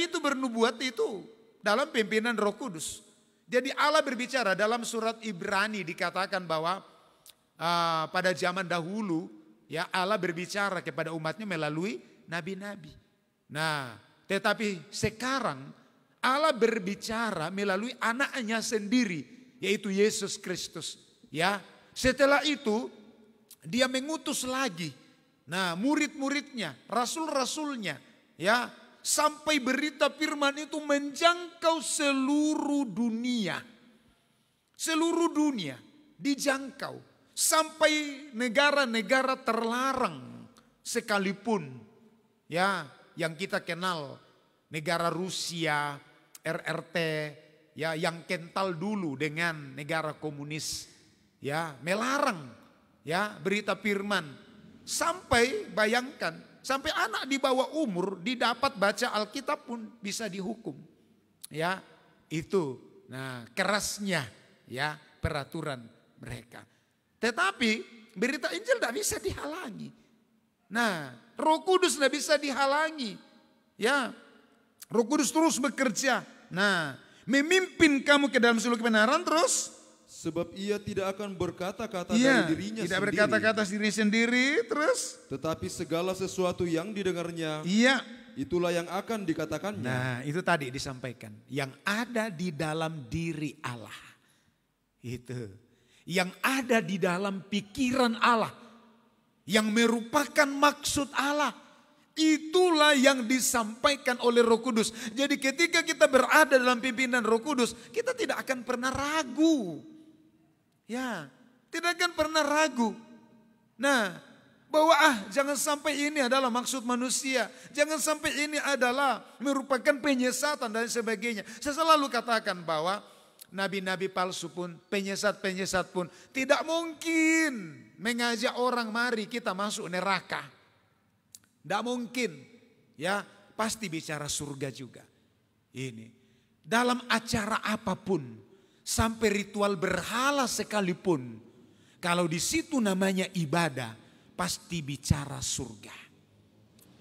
itu bernubuat itu dalam pimpinan Roh Kudus. Jadi Allah berbicara dalam surat Ibrani dikatakan bahwa pada zaman dahulu ya Allah berbicara kepada umatnya melalui nabi-nabi. Nah, tetapi sekarang Allah berbicara melalui anaknya sendiri, yaitu Yesus Kristus. Ya, setelah itu dia mengutus lagi. Nah, murid-muridnya, rasul-rasulnya, ya, sampai berita firman itu menjangkau seluruh dunia. Seluruh dunia dijangkau. Sampai negara-negara terlarang sekalipun. Ya, yang kita kenal negara Rusia, RRT, ya, yang kental dulu dengan negara komunis, ya, melarang ya berita firman. Sampai bayangkan, sampai anak di bawah umur didapat baca Alkitab pun bisa dihukum. Ya, itu. Nah, kerasnya ya peraturan mereka. Tetapi berita Injil tidak bisa dihalangi. Nah, Roh Kudus tidak bisa dihalangi. Ya, Roh Kudus terus bekerja. Nah, memimpin kamu ke dalam seluruh kebenaran terus. Sebab ia tidak akan berkata-kata Iya, dari dirinya tidak sendiri. berkata-kata diri sendiri terus. Tetapi segala sesuatu yang didengarnya, Iya. itulah yang akan dikatakannya. Nah, itu tadi disampaikan. Yang ada di dalam diri Allah. Itu. Yang ada di dalam pikiran Allah. Yang merupakan maksud Allah. Itulah yang disampaikan oleh Roh Kudus. Jadi ketika kita berada dalam pimpinan Roh Kudus, kita tidak akan pernah ragu. Ya, tidak akan pernah ragu. Nah, bahwa jangan sampai ini adalah maksud manusia. Jangan sampai ini adalah merupakan penyesatan dan sebagainya. Saya selalu katakan bahwa nabi-nabi palsu pun, penyesat-penyesat pun tidak mungkin mengajak orang mari kita masuk neraka. Tidak mungkin. Ya, pasti bicara surga juga. Ini. dalam acara apapun, sampai ritual berhala sekalipun, kalau di situ namanya ibadah, pasti bicara surga.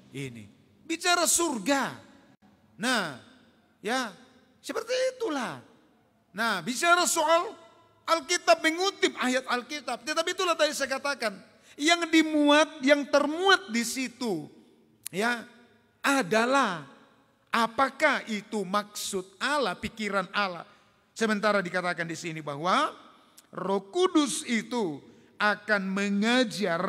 Ini bicara surga. Nah, ya seperti itulah. Nah, bicara soal Alkitab, mengutip ayat Alkitab. Tetapi itulah tadi saya katakan, yang dimuat, yang termuat di situ, ya adalah apakah itu maksud Allah, pikiran Allah. Sementara dikatakan di sini bahwa Roh Kudus itu akan mengajar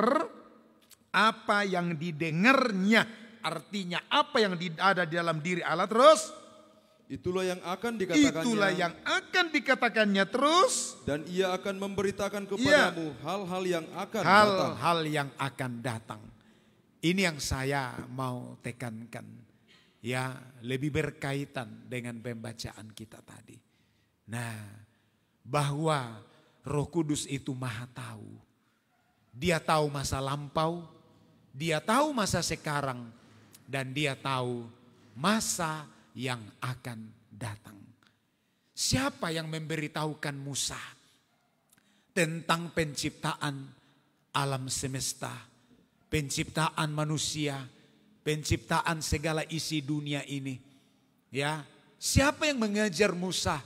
apa yang didengarnya. Artinya apa yang ada di dalam diri Allah terus. Itulah yang akan dikatakannya. Itulah yang akan dikatakannya terus. Dan ia akan memberitakan kepadamu hal-hal yang akan datang. Hal-hal yang akan datang. Ini yang saya mau tekankan. Ya, lebih berkaitan dengan pembacaan kita tadi. Nah, bahwa Roh Kudus itu Maha tahu. Dia tahu masa lampau, dia tahu masa sekarang, dan dia tahu masa yang akan datang. Siapa yang memberitahukan Musa tentang penciptaan alam semesta, penciptaan manusia, penciptaan segala isi dunia ini? Ya, siapa yang mengajar Musa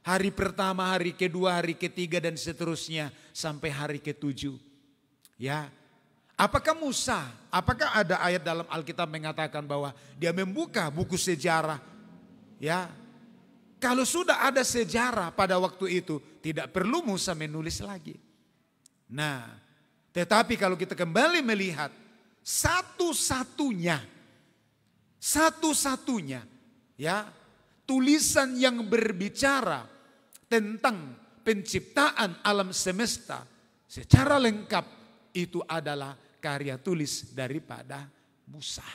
hari pertama, hari kedua, hari ketiga dan seterusnya sampai hari ketujuh? Ya, apakah Musa, apakah ada ayat dalam Alkitab mengatakan bahwa dia membuka buku sejarah? Ya, kalau sudah ada sejarah pada waktu itu, tidak perlu Musa menulis lagi. Nah, tetapi kalau kita kembali melihat satu-satunya ya, tulisan yang berbicara tentang penciptaan alam semesta secara lengkap itu adalah karya tulis daripada Musa.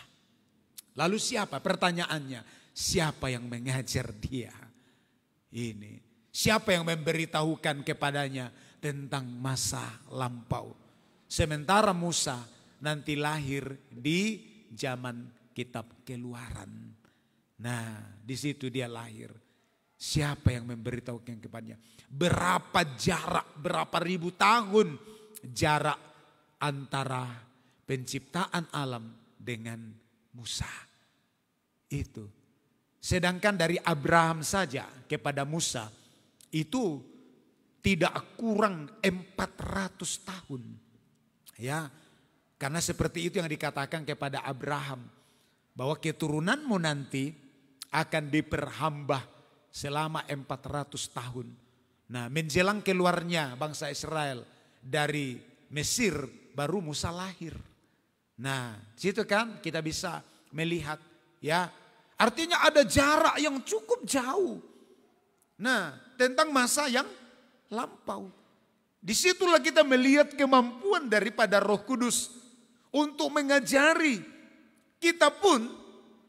Lalu siapa? Pertanyaannya, siapa yang mengajar dia? Ini, siapa yang memberitahukan kepadanya tentang masa lampau? Sementara Musa nanti lahir di zaman kitab Keluaran. Nah, di situ dia lahir. Siapa yang memberitahukan kepadanya? Berapa jarak, berapa ribu tahun jarak antara penciptaan alam dengan Musa? Itu. Sedangkan dari Abraham saja kepada Musa itu tidak kurang 400 tahun. Ya, karena seperti itu yang dikatakan kepada Abraham, bahwa keturunanmu nanti akan diperhamba selama 400 tahun. Nah, menjelang keluarnya bangsa Israel dari Mesir, baru Musa lahir. Nah, situ kan kita bisa melihat, ya, artinya ada jarak yang cukup jauh. Nah, tentang masa yang lampau. Disitulah kita melihat kemampuan daripada Roh Kudus untuk mengajari kita pun.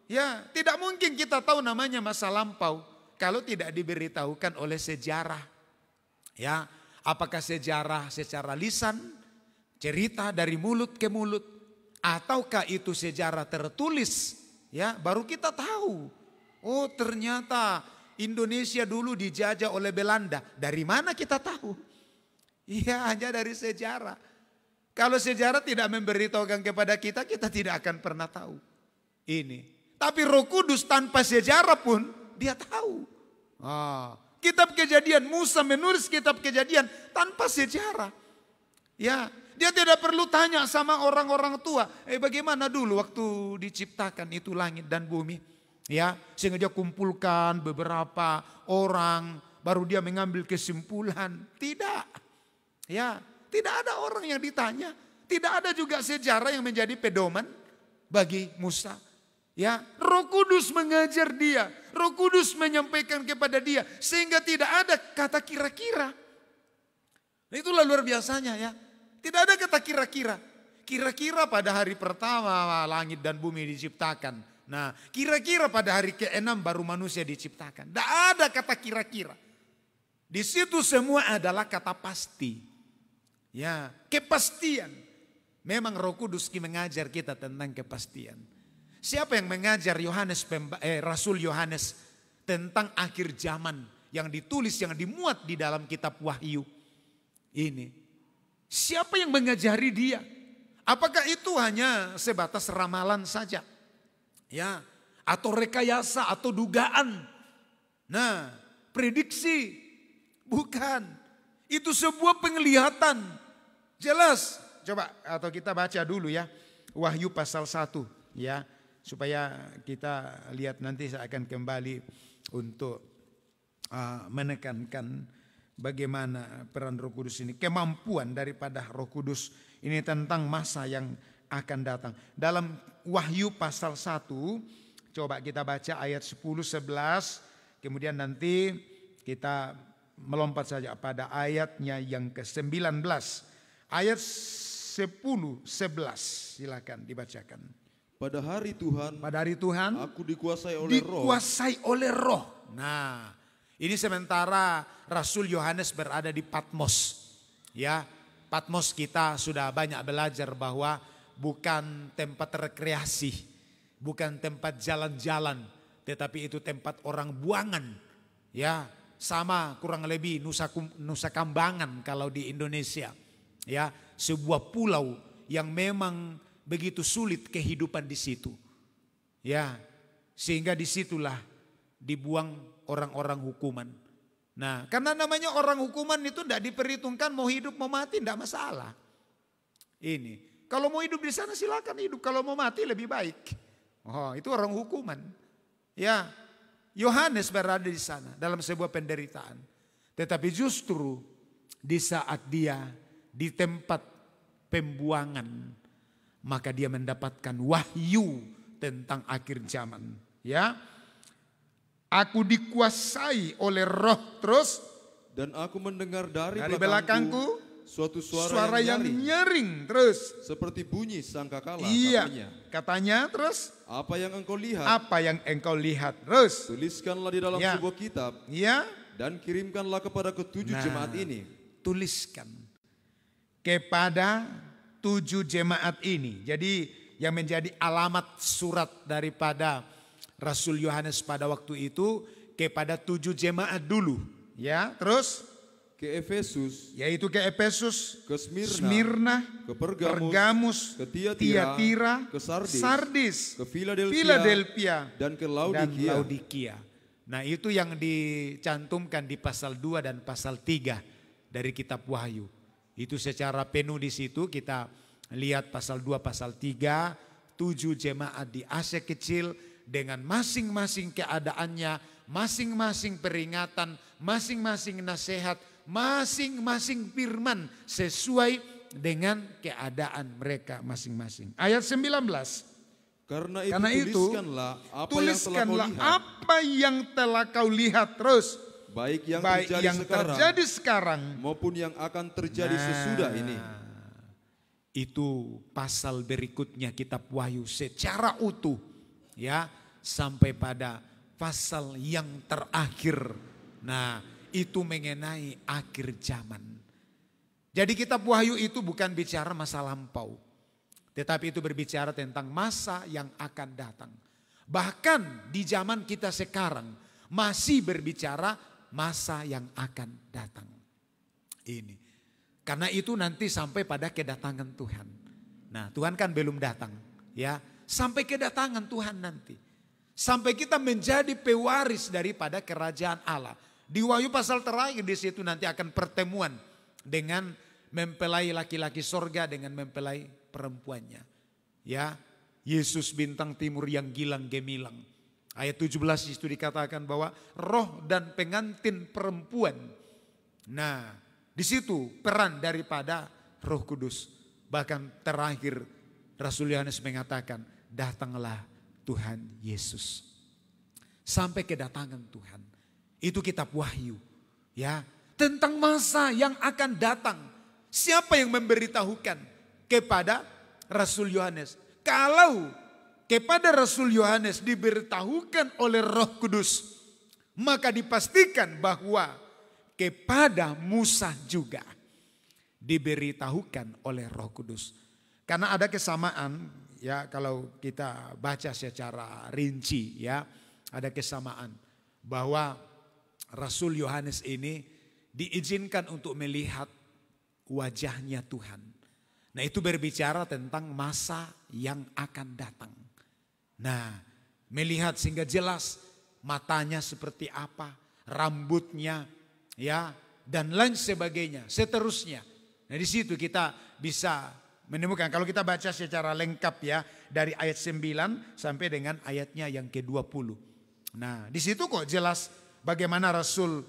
Ya, tidak mungkin kita tahu namanya masa lampau kalau tidak diberitahukan oleh sejarah. Ya, apakah sejarah secara lisan, cerita dari mulut ke mulut, ataukah itu sejarah tertulis? Ya, baru kita tahu. Oh, ternyata Indonesia dulu dijajah oleh Belanda. Dari mana kita tahu? Iya, hanya dari sejarah. Kalau sejarah tidak memberitahukan kepada kita, kita tidak akan pernah tahu. Ini. Tapi Roh Kudus tanpa sejarah pun dia tahu. Kitab Kejadian, Musa menulis kitab Kejadian tanpa sejarah. Ya, dia tidak perlu tanya sama orang-orang tua. Bagaimana dulu waktu diciptakan itu langit dan bumi? Ya, sehingga dia kumpulkan beberapa orang, baru dia mengambil kesimpulan. Tidak. Ya, tidak ada orang yang ditanya. Tidak ada juga sejarah yang menjadi pedoman bagi Musa. Ya, Roh Kudus mengajar dia. Roh Kudus menyampaikan kepada dia. Sehingga tidak ada kata kira-kira. Nah, itulah luar biasanya ya. Tidak ada kata kira-kira. Kira-kira pada hari pertama langit dan bumi diciptakan. Nah, kira-kira pada hari ke-6 baru manusia diciptakan. Tidak ada kata kira-kira. Di situ semua adalah kata pasti. Ya, kepastian. Memang Roh Kudus mengajar kita tentang kepastian. Siapa yang mengajar Rasul Yohanes tentang akhir zaman yang ditulis, yang dimuat di dalam kitab Wahyu ini. Siapa yang mengajari dia? Apakah itu hanya sebatas ramalan saja? Ya, atau rekayasa atau dugaan? Nah, prediksi? Bukan. Itu sebuah penglihatan. Jelas. Coba atau kita baca dulu ya. Wahyu pasal 1 ya. Supaya kita lihat, nanti saya akan kembali untuk menekankan bagaimana peran Roh Kudus ini. Kemampuan daripada Roh Kudus ini tentang masa yang akan datang. Dalam Wahyu pasal 1, coba kita baca ayat 10-11. Kemudian nanti kita melompat saja pada ayatnya yang ke-19. Ayat 10-11 silakan dibacakan. Pada hari Tuhan, aku dikuasai oleh roh. Nah, ini sementara Rasul Yohanes berada di Patmos. Ya, Patmos kita sudah banyak belajar bahwa bukan tempat rekreasi, bukan tempat jalan-jalan, tetapi itu tempat orang buangan. Ya, sama kurang lebih Nusa Kambangan kalau di Indonesia. Ya, sebuah pulau yang memang begitu sulit kehidupan di situ. Ya, sehingga disitulah dibuang orang-orang hukuman. Nah, karena namanya orang hukuman itu tidak diperhitungkan mau hidup mau mati, tidak masalah. Ini, kalau mau hidup di sana silakan hidup, kalau mau mati lebih baik. Oh, itu orang hukuman. Ya, Yohanes berada di sana dalam sebuah penderitaan. Tetapi justru di saat dia di tempat pembuangan, maka dia mendapatkan wahyu tentang akhir zaman. Ya, aku dikuasai oleh roh, terus. Dan aku mendengar dari belakangku suatu suara yang nyaring, terus. Seperti bunyi sangkakala, iya, katanya terus. Apa yang engkau lihat? Apa yang engkau lihat, terus. Tuliskanlah di dalam sebuah kitab. Iya. Dan kirimkanlah kepada ketujuh jemaat ini. Tuliskan kepada 7 jemaat ini. Jadi yang menjadi alamat surat daripada Rasul Yohanes pada waktu itu kepada 7 jemaat dulu. Ya, terus ke Efesus, yaitu ke Efesus, ke Smyrna, ke Pergamus, ke Tiatira, ke Sardis, ke Philadelphia, dan ke Laodikia. Nah, itu yang dicantumkan di pasal 2 dan pasal 3 dari kitab Wahyu. Itu secara penuh di situ kita lihat pasal 2, pasal 3, 7 jemaat di Asia Kecil dengan masing-masing keadaannya, masing-masing peringatan, masing-masing nasihat, masing-masing firman sesuai dengan keadaan mereka masing-masing. Ayat 19. Karena itu tuliskanlah apa yang telah kau lihat, terus. Baik yang terjadi sekarang maupun yang akan terjadi sesudah ini. Itu pasal berikutnya kitab Wahyu secara utuh, ya, sampai pada pasal yang terakhir. Nah, itu mengenai akhir zaman. Jadi kitab Wahyu itu bukan bicara masa lampau, tetapi itu berbicara tentang masa yang akan datang. Bahkan di zaman kita sekarang masih berbicara masa yang akan datang. Ini. Karena itu nanti sampai pada kedatangan Tuhan. Nah, Tuhan kan belum datang, ya. Sampai kedatangan Tuhan nanti. Sampai kita menjadi pewaris daripada kerajaan Allah. Di Wahyu pasal terakhir di situ nanti akan pertemuan dengan mempelai laki-laki sorga dengan mempelai perempuannya. Ya, Yesus bintang timur yang gilang gemilang. Ayat 17 itu dikatakan bahwa roh dan pengantin perempuan. Nah, di situ peran daripada Roh Kudus. Bahkan terakhir Rasul Yohanes mengatakan, datanglah Tuhan Yesus. Sampai kedatangan Tuhan. Itu kitab Wahyu, ya, tentang masa yang akan datang. Siapa yang memberitahukan kepada Rasul Yohanes? Kalau kepada Rasul Yohanes diberitahukan oleh Roh Kudus, maka dipastikan bahwa kepada Musa juga diberitahukan oleh Roh Kudus. Karena ada kesamaan, ya, kalau kita baca secara rinci, ya, ada kesamaan. bahwa Rasul Yohanes ini diizinkan untuk melihat wajahnya Tuhan. Nah, itu berbicara tentang masa yang akan datang. Nah, melihat sehingga jelas matanya seperti apa, rambutnya, ya, dan lain sebagainya, seterusnya. Nah, di situ kita bisa menemukan, kalau kita baca secara lengkap ya, dari ayat 9 sampai dengan ayatnya yang ke-20. Nah, di situ kok jelas bagaimana Rasul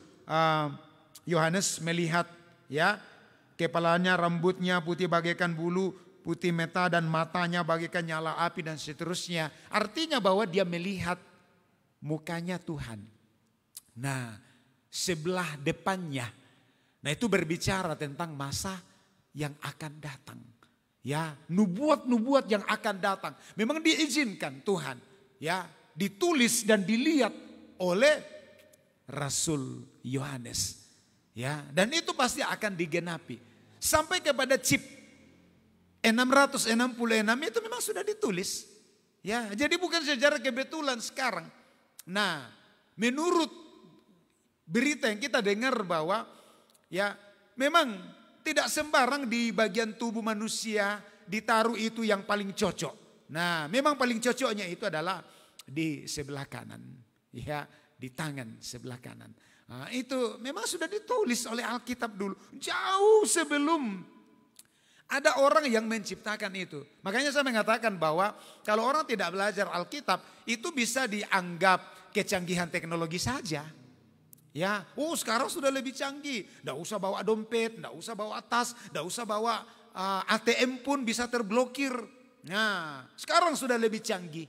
Yohanes melihat, ya, kepalanya, rambutnya putih bagaikan bulu, putih meta, dan matanya bagaikan nyala api, dan seterusnya. Artinya bahwa dia melihat mukanya Tuhan. Nah, sebelah depannya, nah itu berbicara tentang masa yang akan datang. Ya, nubuat-nubuat yang akan datang. Memang diizinkan Tuhan, ya, ditulis dan dilihat oleh Rasul Yohanes. Ya, dan itu pasti akan digenapi. Sampai kepada Cip 666 itu memang sudah ditulis. Ya, jadi bukan sejarah kebetulan sekarang. Nah, menurut berita yang kita dengar bahwa, ya, memang tidak sembarang di bagian tubuh manusia ditaruh itu yang paling cocok. Nah, memang paling cocoknya itu adalah di sebelah kanan, ya, di tangan sebelah kanan. Nah, itu memang sudah ditulis oleh Alkitab dulu, jauh sebelum ada orang yang menciptakan itu. Makanya saya mengatakan bahwa kalau orang tidak belajar Alkitab, itu bisa dianggap kecanggihan teknologi saja. Ya, sekarang sudah lebih canggih. Nggak usah bawa dompet, nggak usah bawa tas, nggak usah bawa ATM pun bisa terblokir. Nah, sekarang sudah lebih canggih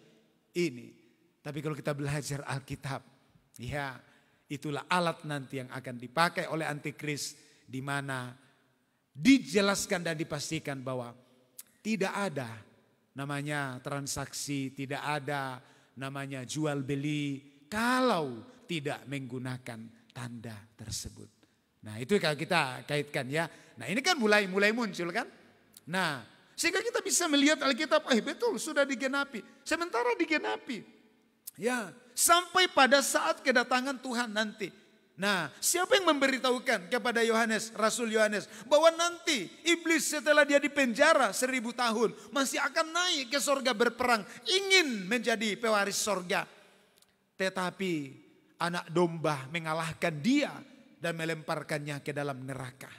ini. Tapi kalau kita belajar Alkitab, ya, itulah alat nanti yang akan dipakai oleh antikris, di mana dijelaskan dan dipastikan bahwa tidak ada namanya transaksi, tidak ada namanya jual beli kalau tidak menggunakan tanda tersebut. Nah, itu kalau kita kaitkan ya. Nah, ini kan mulai muncul kan. Nah, sehingga kita bisa melihat Alkitab, betul sudah digenapi. Sementara digenapi. Ya, sampai pada saat kedatangan Tuhan nanti. Nah, siapa yang memberitahukan kepada Yohanes, Rasul Yohanes, bahwa nanti iblis setelah dia dipenjara 1000 tahun masih akan naik ke sorga berperang, ingin menjadi pewaris sorga. Tetapi anak domba mengalahkan dia dan melemparkannya ke dalam neraka.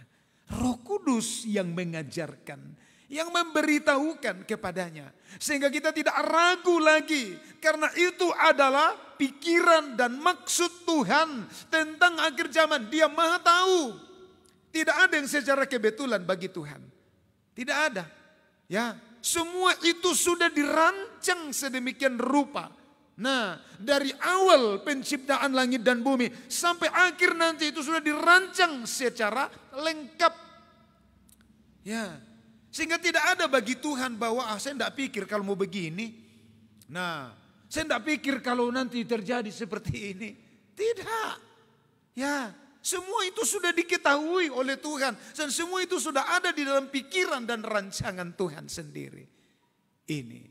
Roh Kudus yang mengajarkan, yang memberitahukan kepadanya. Sehingga kita tidak ragu lagi. Karena itu adalah pikiran dan maksud Tuhan tentang akhir zaman. Dia maha tahu. Tidak ada yang secara kebetulan bagi Tuhan. Tidak ada. Ya, semua itu sudah dirancang sedemikian rupa. Nah, dari awal penciptaan langit dan bumi sampai akhir nanti itu sudah dirancang secara lengkap. Ya, sehingga tidak ada bagi Tuhan bahwa saya tidak pikir kalau mau begini. Nah, saya tidak pikir kalau nanti terjadi seperti ini. Tidak. Ya, semua itu sudah diketahui oleh Tuhan. Dan semua itu sudah ada di dalam pikiran dan rancangan Tuhan sendiri. Ini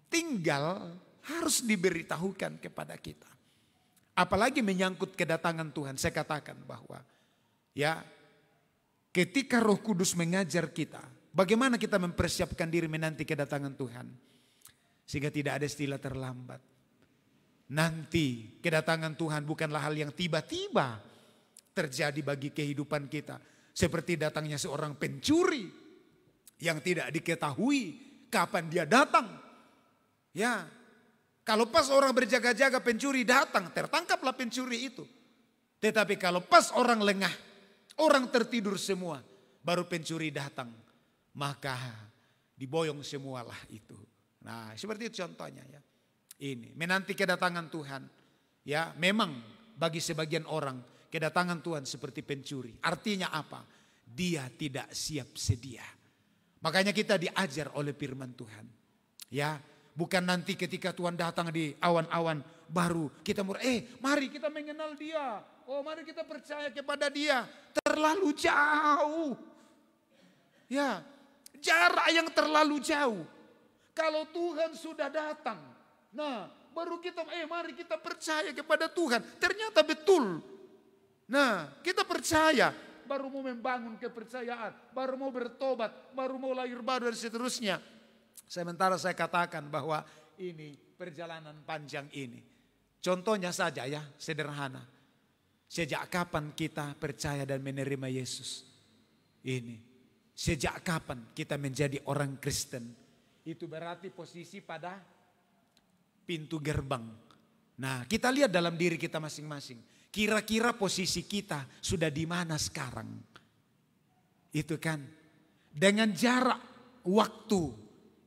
tinggal harus diberitahukan kepada kita. Apalagi menyangkut kedatangan Tuhan. Saya katakan bahwa ya, ketika Roh Kudus mengajar kita, bagaimana kita mempersiapkan diri menanti kedatangan Tuhan. Sehingga tidak ada istilah terlambat. Nanti kedatangan Tuhan bukanlah hal yang tiba-tiba terjadi bagi kehidupan kita. Seperti datangnya seorang pencuri yang tidak diketahui kapan dia datang. Ya, kalau pas orang berjaga-jaga pencuri datang, tertangkaplah pencuri itu. Tetapi kalau pas orang lengah, orang tertidur semua, baru pencuri datang, maka diboyong semualah itu. Nah, seperti itu contohnya ya. Ini menanti kedatangan Tuhan. Ya, memang bagi sebagian orang kedatangan Tuhan seperti pencuri. Artinya apa? Dia tidak siap sedia. Makanya kita diajar oleh firman Tuhan. Ya, bukan nanti ketika Tuhan datang di awan-awan baru kita mari kita mengenal dia. Oh, mari kita percaya kepada dia. Terlalu jauh. Ya, jarak yang terlalu jauh. Kalau Tuhan sudah datang, nah baru kita, mari kita percaya kepada Tuhan. Ternyata betul. Nah, kita percaya, baru mau membangun kepercayaan, baru mau bertobat, baru mau lahir baru dan seterusnya. Sementara saya katakan bahwa ini perjalanan panjang ini. Contohnya saja ya, sederhana. Sejak kapan kita percaya dan menerima Yesus? Ini. Sejak kapan kita menjadi orang Kristen? Itu berarti posisi pada pintu gerbang. Nah, kita lihat dalam diri kita masing-masing. Kira-kira posisi kita sudah di mana sekarang? Itu kan. Dengan jarak waktu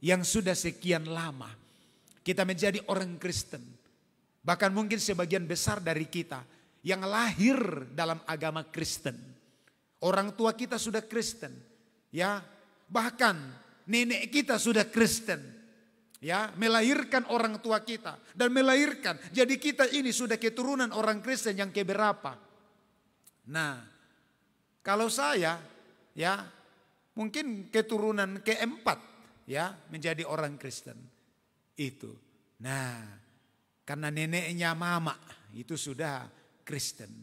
yang sudah sekian lama. Kita menjadi orang Kristen. Bahkan mungkin sebagian besar dari kita yang lahir dalam agama Kristen. Orang tua kita sudah Kristen. Ya, bahkan nenek kita sudah Kristen. Ya, melahirkan orang tua kita dan melahirkan. Jadi kita ini sudah keturunan orang Kristen yang keberapa? Nah, kalau saya ya mungkin keturunan keempat ya menjadi orang Kristen. Itu. Nah, karena neneknya mama itu sudah Kristen.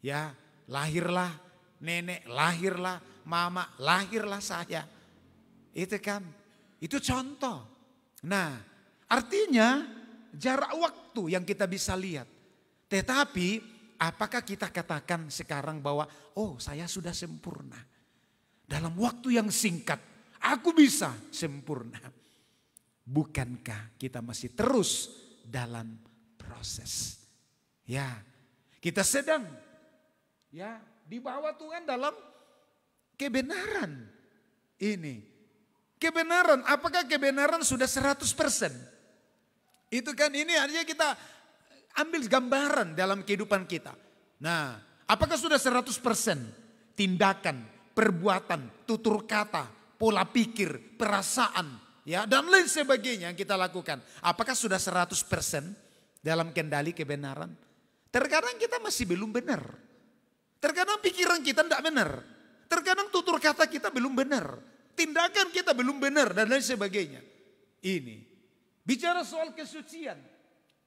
Ya, lahirlah nenek, lahirlah mama, lahirlah saya. Itu kan, itu contoh. Nah, artinya jarak waktu yang kita bisa lihat. Tetapi apakah kita katakan sekarang bahwa oh saya sudah sempurna. Dalam waktu yang singkat aku bisa sempurna. Bukankah kita masih terus dalam proses. Ya, kita sedang ya dibawa Tuhan dalam kebenaran ini. Kebenaran, apakah kebenaran sudah 100%? Itu kan ini artinya kita ambil gambaran dalam kehidupan kita. Nah, apakah sudah 100% tindakan, perbuatan, tutur kata, pola pikir, perasaan, ya dan lain sebagainya yang kita lakukan. Apakah sudah 100% dalam kendali kebenaran? Terkadang kita masih belum benar. Terkadang pikiran kita tidak benar. Terkadang tutur kata kita belum benar. Tindakan kita belum benar dan lain sebagainya. Ini. Bicara soal kesucian.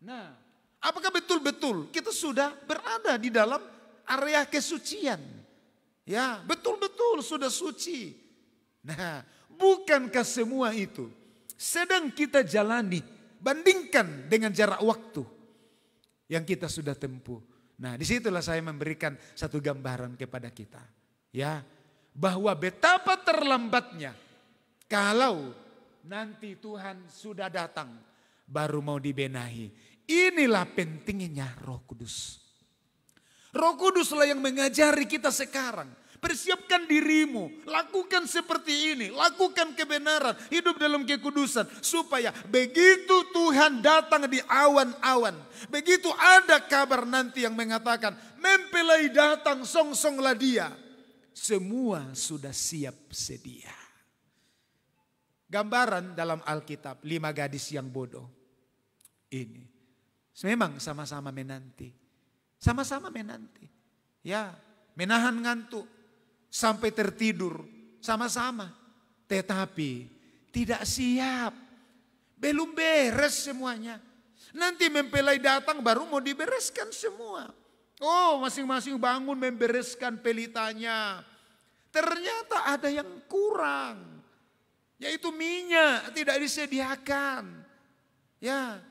Nah, apakah betul-betul kita sudah berada di dalam area kesucian? Ya, betul-betul sudah suci. Nah, bukankah semua itu sedang kita jalani bandingkan dengan jarak waktu yang kita sudah tempuh. Nah, disitulah saya memberikan satu gambaran kepada kita. Ya, bahwa betapa terlambatnya kalau nanti Tuhan sudah datang baru mau dibenahi. Inilah pentingnya Roh Kudus. Roh Kuduslah yang mengajari kita sekarang. Persiapkan dirimu, lakukan seperti ini, lakukan kebenaran, hidup dalam kekudusan. Supaya begitu Tuhan datang di awan-awan, begitu ada kabar nanti yang mengatakan, mempelai datang, song-songlah dia. Semua sudah siap sedia. Gambaran dalam Alkitab 5 gadis yang bodoh. Ini. Memang sama-sama menanti. Sama-sama menanti. Ya, menahan ngantuk. Sampai tertidur. Sama-sama. Tetapi tidak siap. Belum beres semuanya. Nanti mempelai datang baru mau dibereskan semua. Oh, masing-masing bangun membereskan pelitanya. Ternyata ada yang kurang. Yaitu minyak tidak disediakan. Ya.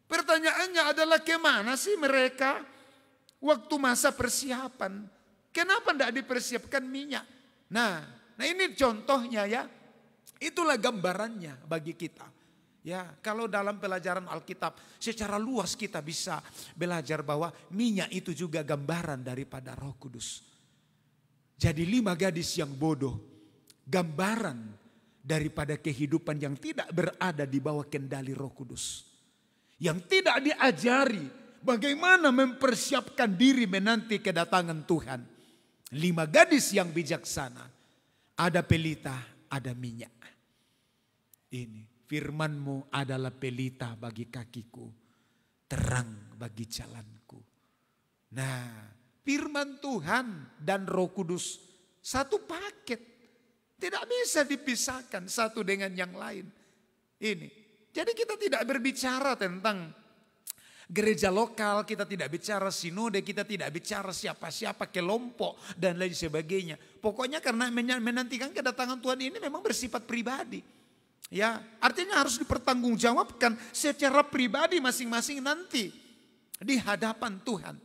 Pertanyaannya adalah kemana sih mereka waktu masa persiapan? Kenapa tidak dipersiapkan minyak? Nah ini contohnya ya. Itulah gambarannya bagi kita. Ya, kalau dalam pelajaran Alkitab secara luas kita bisa belajar bahwa minyak itu juga gambaran daripada Roh Kudus. Jadi 5 gadis yang bodoh, gambaran daripada kehidupan yang tidak berada di bawah kendali Roh Kudus. Yang tidak diajari bagaimana mempersiapkan diri menanti kedatangan Tuhan. 5 gadis yang bijaksana, ada pelita, ada minyak. Ini. Firman-Mu adalah pelita bagi kakiku, terang bagi jalanku. Nah, firman Tuhan dan Roh Kudus satu paket. Tidak bisa dipisahkan satu dengan yang lain. Ini. Jadi kita tidak berbicara tentang gereja lokal, kita tidak bicara sinode, kita tidak bicara siapa-siapa, kelompok dan lain sebagainya. Pokoknya karena menantikan kedatangan Tuhan ini memang bersifat pribadi. Ya, artinya harus dipertanggungjawabkan secara pribadi masing-masing nanti di hadapan Tuhan.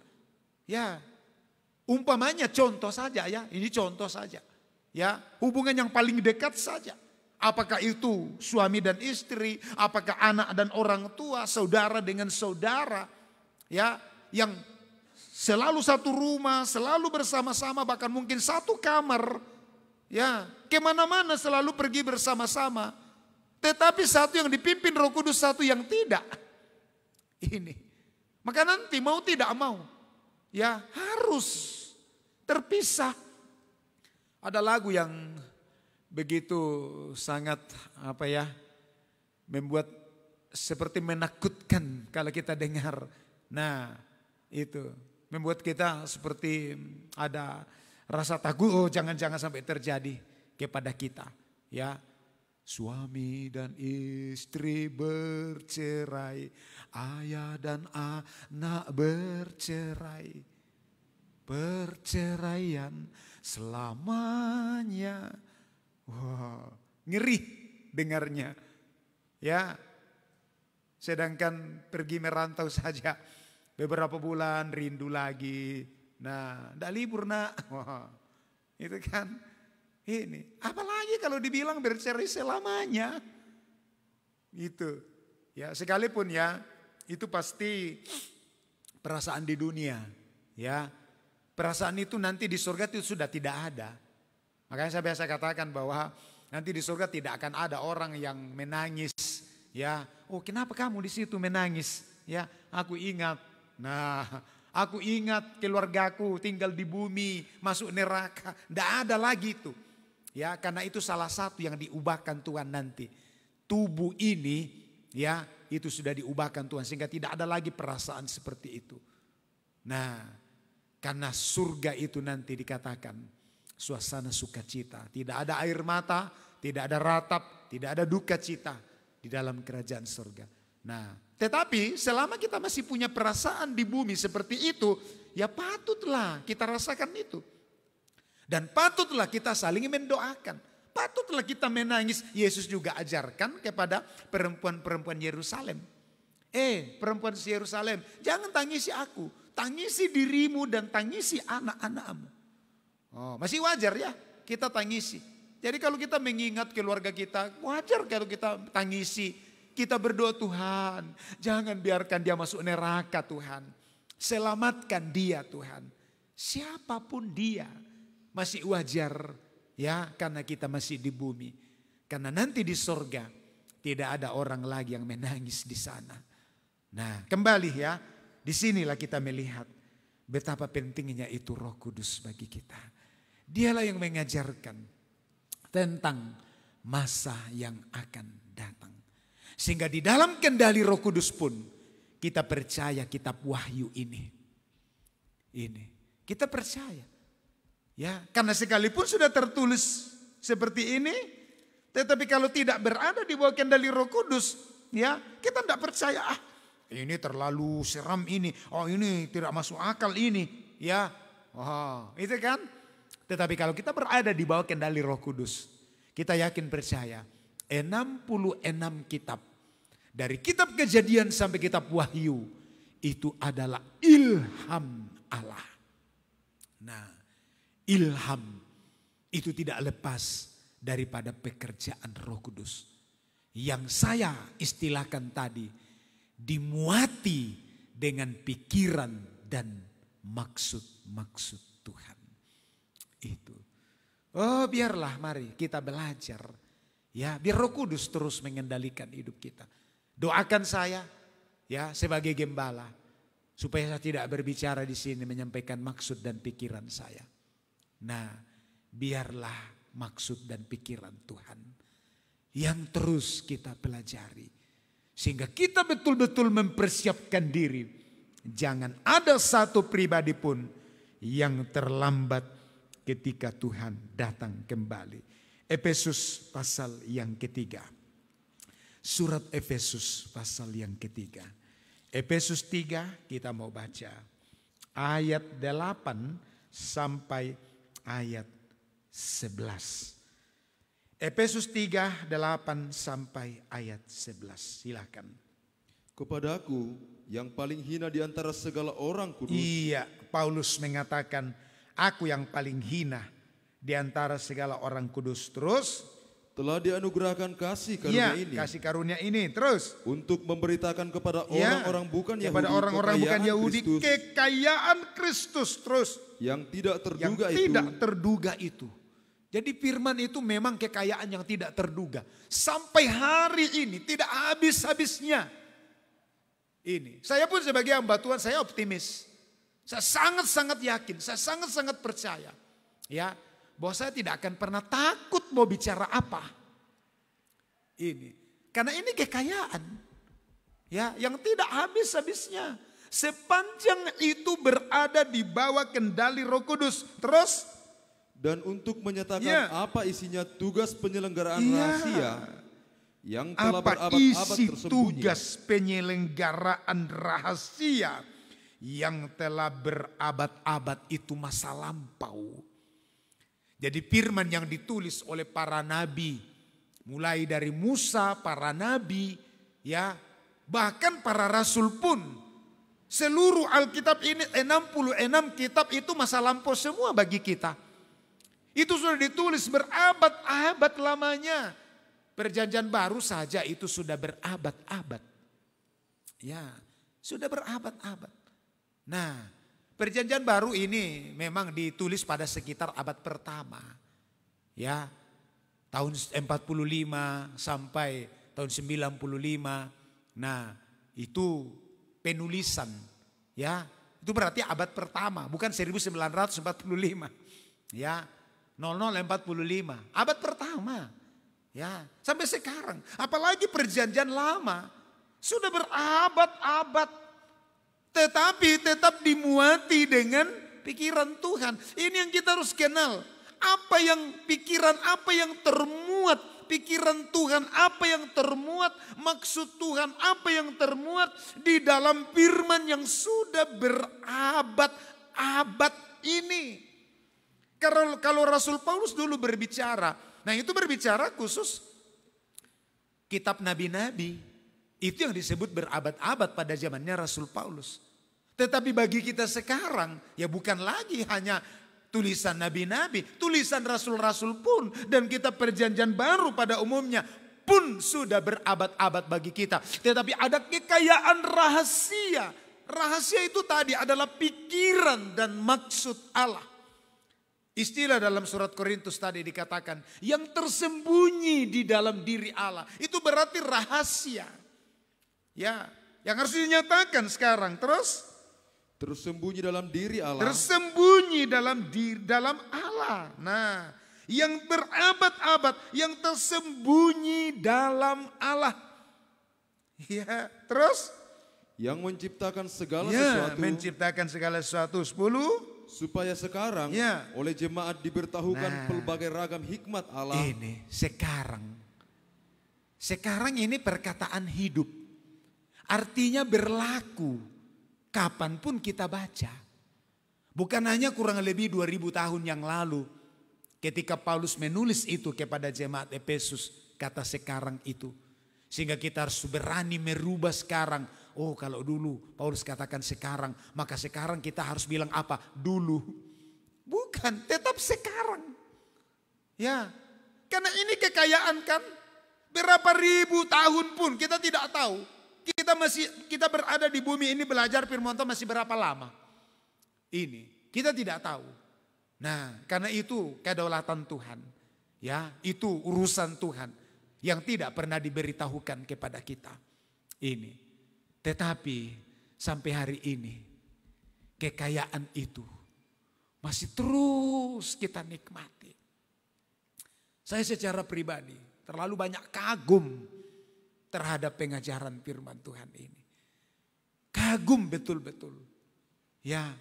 Ya, umpamanya contoh saja ya, ini contoh saja. Ya, hubungan yang paling dekat saja. Apakah itu suami dan istri, apakah anak dan orang tua, saudara dengan saudara, ya, yang selalu satu rumah, selalu bersama-sama, bahkan mungkin satu kamar, ya, kemana-mana selalu pergi bersama-sama. Tetapi satu yang dipimpin Roh Kudus, satu yang tidak. Ini, maka nanti mau tidak mau, ya harus terpisah. Ada lagu yang begitu sangat membuat seperti menakutkan kalau kita dengar. Nah, itu membuat kita seperti ada rasa takut, oh jangan-jangan sampai terjadi kepada kita. Ya, suami dan istri bercerai, ayah dan anak bercerai, perceraian selamanya. Wah, ngeri dengarnya. Ya, sedangkan pergi merantau saja beberapa bulan rindu lagi. Nah, ndak libur nak. Wah, itu kan ini. Apalagi kalau dibilang bercerai selamanya. Itu. Ya, sekalipun ya, itu pasti perasaan di dunia. Ya, perasaan itu nanti di surga itu sudah tidak ada. Makanya saya biasa katakan bahwa nanti di surga tidak akan ada orang yang menangis. Ya, oh kenapa kamu di situ menangis? Ya, aku ingat. Nah, aku ingat keluargaku tinggal di bumi, masuk neraka. Tidak ada lagi itu. Ya, karena itu salah satu yang diubahkan Tuhan nanti. Tubuh ini, ya, itu sudah diubahkan Tuhan sehingga tidak ada lagi perasaan seperti itu. Nah, karena surga itu nanti dikatakan suasana sukacita. Tidak ada air mata, tidak ada ratap, tidak ada duka cita di dalam kerajaan surga. Nah, tetapi selama kita masih punya perasaan di bumi seperti itu, ya patutlah kita rasakan itu. Dan patutlah kita saling mendoakan. Patutlah kita menangis. Yesus juga ajarkan kepada perempuan-perempuan Yerusalem. Perempuan Yerusalem, jangan tangisi aku. Tangisi dirimu dan tangisi anak-anakmu. Oh, masih wajar ya kita tangisi. Jadi kalau kita mengingat keluarga kita, wajar kalau kita tangisi. Kita berdoa, Tuhan, jangan biarkan dia masuk neraka Tuhan. Selamatkan dia Tuhan. Siapapun dia masih wajar ya, karena kita masih di bumi. Karena nanti di sorga tidak ada orang lagi yang menangis di sana. Nah, kembali ya, disinilah kita melihat betapa pentingnya itu Roh Kudus bagi kita. Dialah yang mengajarkan tentang masa yang akan datang. Sehingga di dalam kendali Roh Kudus pun kita percaya kitab Wahyu ini. Kita percaya. Ya, karena sekalipun sudah tertulis seperti ini, tetapi kalau tidak berada di bawah kendali Roh Kudus, ya, kita tidak percaya. Ini terlalu seram ini. Oh, ini tidak masuk akal ini, ya. Oh, itu kan? Tetapi kalau kita berada di bawah kendali Roh Kudus, kita yakin percaya 66 kitab dari kitab Kejadian sampai kitab Wahyu itu adalah ilham Allah. Nah, ilham itu tidak lepas daripada pekerjaan Roh Kudus yang saya istilahkan tadi, dimuati dengan pikiran dan maksud-maksud Tuhan. Itu. Oh, biarlah mari kita belajar. Ya, biar Roh Kudus terus mengendalikan hidup kita. Doakan saya ya sebagai gembala supaya saya tidak berbicara di sini menyampaikan maksud dan pikiran saya. Nah, biarlah maksud dan pikiran Tuhan yang terus kita pelajari. Sehingga kita betul-betul mempersiapkan diri. Jangan ada satu pribadi pun yang terlambat ketika Tuhan datang kembali. Efesus pasal yang ketiga. Surat Efesus pasal yang ketiga. Efesus 3 kita mau baca. Ayat 8 sampai ayat 11. Efesus 3, 8 sampai ayat 11. Silakan. Kepadaku yang paling hina di antara segala orang kudus. Iya, Paulus mengatakan, aku yang paling hina di antara segala orang kudus. Terus? Telah dianugerahkan kasih Iya, karunia ini. kasih karunia ini. Terus? Untuk memberitakan kepada Ya, orang-orang bukan Yahudi. kepada orang-orang bukan kekayaan Yahudi Kristus kekayaan Kristus. Terus? yang tidak Yang terduga tidak itu. terduga itu. Jadi firman itu memang kekayaan yang tidak terduga. Sampai hari ini tidak habis-habisnya. Ini. Saya pun sebagai hamba Tuhan saya optimis. Saya sangat-sangat yakin, saya sangat-sangat percaya. Ya, bahwa saya tidak akan pernah takut mau bicara apa. Ini. Karena ini kekayaan. Ya, yang tidak habis-habisnya. Sepanjang itu berada di bawah kendali Roh Kudus. Terus? Dan untuk menyatakan Ya. apa isinya tugas penyelenggaraan Ya. rahasia yang telah Apa berabad-abad isi tersembunyi. tugas penyelenggaraan rahasia yang telah berabad-abad itu masa lampau. Jadi firman yang ditulis oleh para nabi, mulai dari Musa, para nabi, ya, bahkan para rasul pun, seluruh Alkitab ini 66 kitab itu masa lampau semua bagi kita. Itu sudah ditulis berabad-abad lamanya. Perjanjian baru saja itu sudah berabad-abad. Ya, sudah berabad-abad. Nah, perjanjian baru ini memang ditulis pada sekitar abad pertama. Ya, tahun 45 sampai tahun 95. Nah, itu penulisan. Ya, itu berarti abad pertama, bukan 1945. Ya, 0045, abad pertama. Ya, sampai sekarang. Apalagi perjanjian lama sudah berabad-abad. Tetapi tetap dimuati dengan pikiran Tuhan. Ini yang kita harus kenal. Apa yang pikiran, apa yang termuat. Pikiran Tuhan, apa yang termuat. Maksud Tuhan, apa yang termuat. Di dalam firman yang sudah berabad-abad ini. Kalau Rasul Paulus dulu berbicara, nah itu berbicara khusus kitab nabi-nabi. Itu yang disebut berabad-abad pada zamannya Rasul Paulus. Tetapi bagi kita sekarang, ya bukan lagi hanya tulisan nabi-nabi, tulisan rasul-rasul pun, dan kitab perjanjian baru pada umumnya pun sudah berabad-abad bagi kita. Tetapi ada kekayaan rahasia. Rahasia itu tadi adalah pikiran dan maksud Allah. Istilah dalam surat Korintus tadi dikatakan yang tersembunyi di dalam diri Allah. Itu berarti rahasia. Ya, yang harus dinyatakan sekarang. Terus? Tersembunyi dalam diri Allah. Tersembunyi dalam Allah. Nah, yang berabad-abad, yang tersembunyi dalam Allah. Ya, terus? Yang menciptakan segala Ya, sesuatu. menciptakan segala sesuatu. 10. Supaya sekarang Ya. oleh jemaat diberitahukan pelbagai ragam hikmat Allah. Ini sekarang. Sekarang ini perkataan hidup. Artinya berlaku kapanpun kita baca. Bukan hanya kurang lebih 2000 tahun yang lalu. Ketika Paulus menulis itu kepada jemaat Efesus. Kata sekarang itu. Sehingga kita harus berani merubah sekarang. Oh kalau dulu Paulus katakan sekarang. Maka sekarang kita harus bilang apa? Dulu. Bukan, tetap sekarang. Ya, karena ini kekayaan kan. Berapa ribu tahun pun kita tidak tahu. Kita berada di bumi ini belajar firman Tuhan masih berapa lama. Ini, kita tidak tahu. Nah, karena itu kedaulatan Tuhan. Ya, itu urusan Tuhan. Yang tidak pernah diberitahukan kepada kita. Ini. Tetapi sampai hari ini kekayaan itu masih terus kita nikmati. Saya secara pribadi terlalu banyak kagum terhadap pengajaran firman Tuhan ini. Kagum betul-betul. Ya,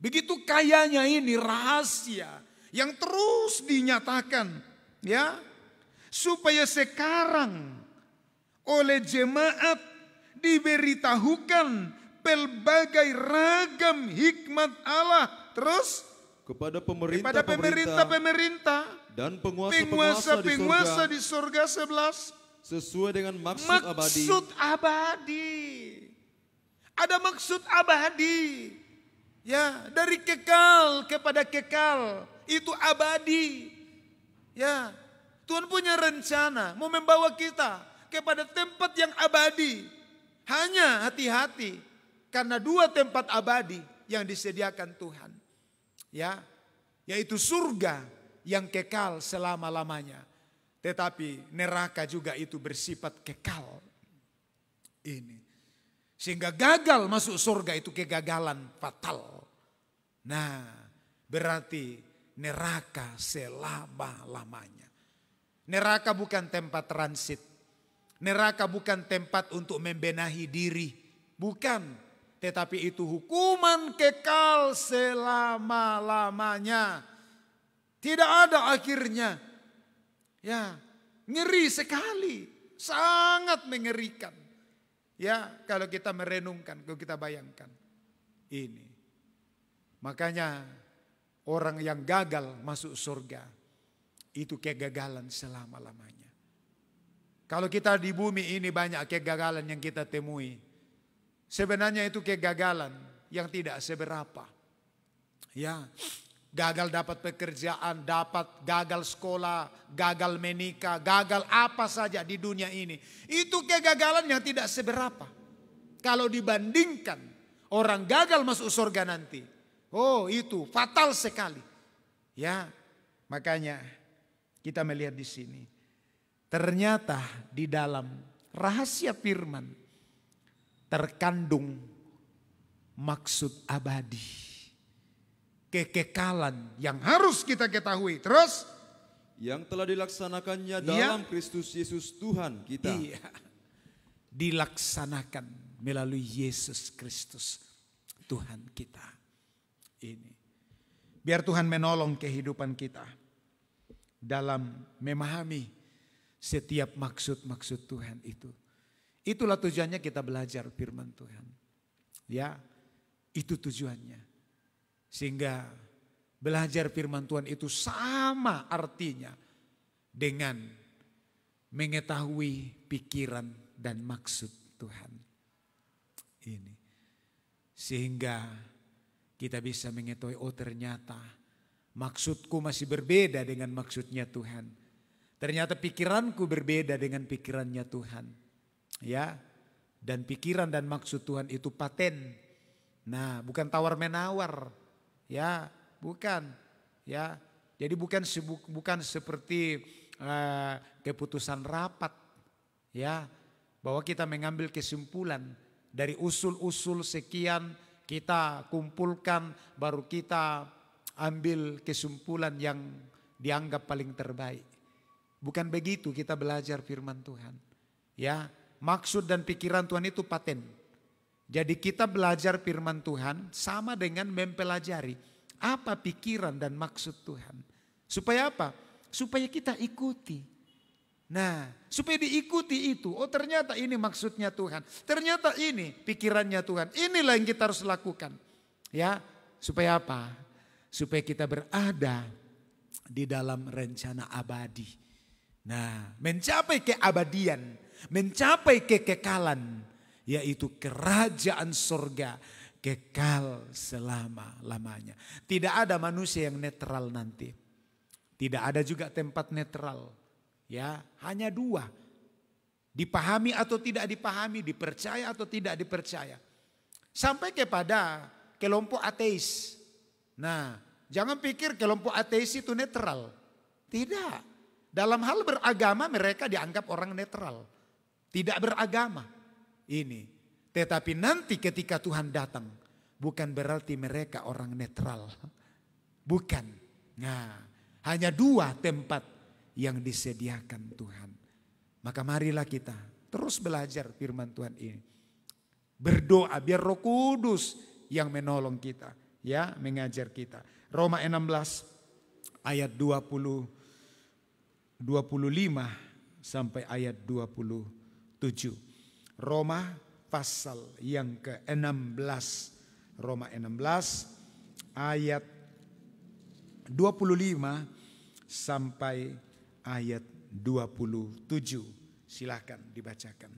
begitu kayanya ini rahasia yang terus dinyatakan, ya, supaya sekarang oleh jemaat diberitahukan pelbagai ragam hikmat Allah. Terus kepada kepada pemerintah-pemerintah dan penguasa-penguasa di surga 11 sesuai dengan maksud abadi. Ada maksud abadi. Ya, dari kekal kepada kekal, itu abadi. Ya, Tuhan punya rencana mau membawa kita kepada tempat yang abadi. Hanya hati-hati karena 2 tempat abadi yang disediakan Tuhan. Ya, yaitu surga yang kekal selama-lamanya. Tetapi neraka juga itu bersifat kekal. Ini. Sehingga gagal masuk surga itu kegagalan fatal. Nah, berarti neraka selama-lamanya. Neraka bukan tempat transit. Neraka bukan tempat untuk membenahi diri. Bukan. Tetapi itu hukuman kekal selama-lamanya. Tidak ada akhirnya. Ya, ngeri sekali. Sangat mengerikan. Ya, kalau kita merenungkan, kalau kita bayangkan. Ini. Makanya orang yang gagal masuk surga itu kegagalan selama-lamanya. Kalau kita di bumi ini banyak kegagalan yang kita temui. Sebenarnya itu kegagalan yang tidak seberapa. Ya, gagal dapat pekerjaan, gagal sekolah, gagal menikah, gagal apa saja di dunia ini. Itu kegagalan yang tidak seberapa. Kalau dibandingkan orang gagal masuk surga nanti. Oh, itu fatal sekali. Ya, makanya kita melihat di sini. Ternyata di dalam rahasia firman terkandung maksud abadi. Kekekalan yang harus kita ketahui. Terus yang telah dilaksanakannya dalam Kristus Yesus Tuhan kita. Iya. Dilaksanakan melalui Yesus Kristus Tuhan kita. Ini. Biar Tuhan menolong kehidupan kita dalam memahami setiap maksud-maksud Tuhan itu. Itulah tujuannya kita belajar firman Tuhan. Ya, itu tujuannya. Sehingga belajar firman Tuhan itu sama artinya dengan mengetahui pikiran dan maksud Tuhan. Ini. Sehingga kita bisa mengetahui, oh ternyata maksudku masih berbeda dengan maksudnya Tuhan. Ternyata pikiranku berbeda dengan pikirannya Tuhan. Ya, dan pikiran dan maksud Tuhan itu paten. Nah, bukan tawar menawar. Ya, bukan. Ya, jadi bukan seperti keputusan rapat. Ya, bahwa kita mengambil kesimpulan dari usul-usul sekian kita kumpulkan, baru kita ambil kesimpulan yang dianggap paling terbaik. Bukan begitu kita belajar firman Tuhan. Ya, maksud dan pikiran Tuhan itu paten. Jadi kita belajar firman Tuhan sama dengan mempelajari apa pikiran dan maksud Tuhan. Supaya apa? Supaya kita ikuti. Nah, supaya diikuti itu, oh ternyata ini maksudnya Tuhan. Ternyata ini pikirannya Tuhan. Inilah yang kita harus lakukan. Ya, supaya apa? Supaya kita berada di dalam rencana abadi. Nah, mencapai keabadian, mencapai kekekalan, yaitu kerajaan surga kekal selama-lamanya. Tidak ada manusia yang netral nanti. Tidak ada juga tempat netral. Ya, hanya 2. Dipahami atau tidak dipahami, dipercaya atau tidak dipercaya. Sampai kepada kelompok ateis. Nah, jangan pikir kelompok ateis itu netral. Tidak. Dalam hal beragama mereka dianggap orang netral. Tidak beragama. Ini. Tetapi nanti ketika Tuhan datang, bukan berarti mereka orang netral. Bukan. Nah, hanya 2 tempat yang disediakan Tuhan. Maka marilah kita terus belajar firman Tuhan ini. Berdoa biar Roh Kudus yang menolong kita, ya, mengajar kita. Roma 16 ayat 25 sampai ayat 27. Roma pasal yang ke-16. Roma 16 ayat 25 sampai ayat 27. Silahkan dibacakan.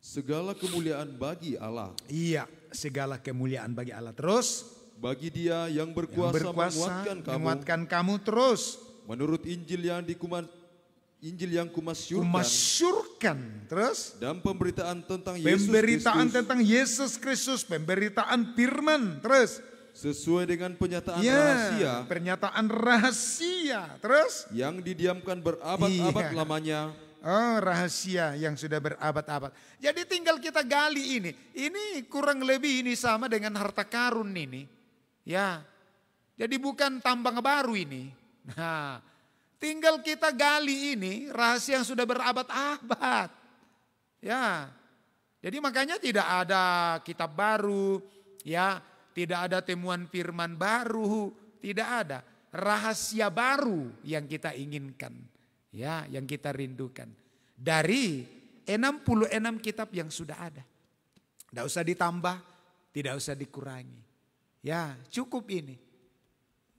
Segala kemuliaan bagi Allah. Iya, segala kemuliaan bagi Allah. Terus Bagi Dia yang berkuasa, menguatkan kamu terus. menurut Injil yang kumasyurkan, Kumasyurkan. Terus dan pemberitaan tentang Yesus pemberitaan Kristus tentang Yesus Kristus, pemberitaan firman. Terus sesuai dengan penyataan rahasia pernyataan rahasia. Terus yang didiamkan berabad-abad Iya. lamanya. oh, rahasia yang sudah berabad-abad. Jadi tinggal kita gali ini. Ini kurang lebih ini sama dengan harta karun ini. Ya. Jadi bukan tambang baru ini. Nah, tinggal kita gali ini rahasia yang sudah berabad-abad. Ya. Jadi makanya tidak ada kitab baru, ya, tidak ada temuan firman baru, tidak ada. Rahasia baru yang kita inginkan, ya, yang kita rindukan. Dari 66 kitab yang sudah ada. Tidak usah ditambah, tidak usah dikurangi. Ya, cukup ini.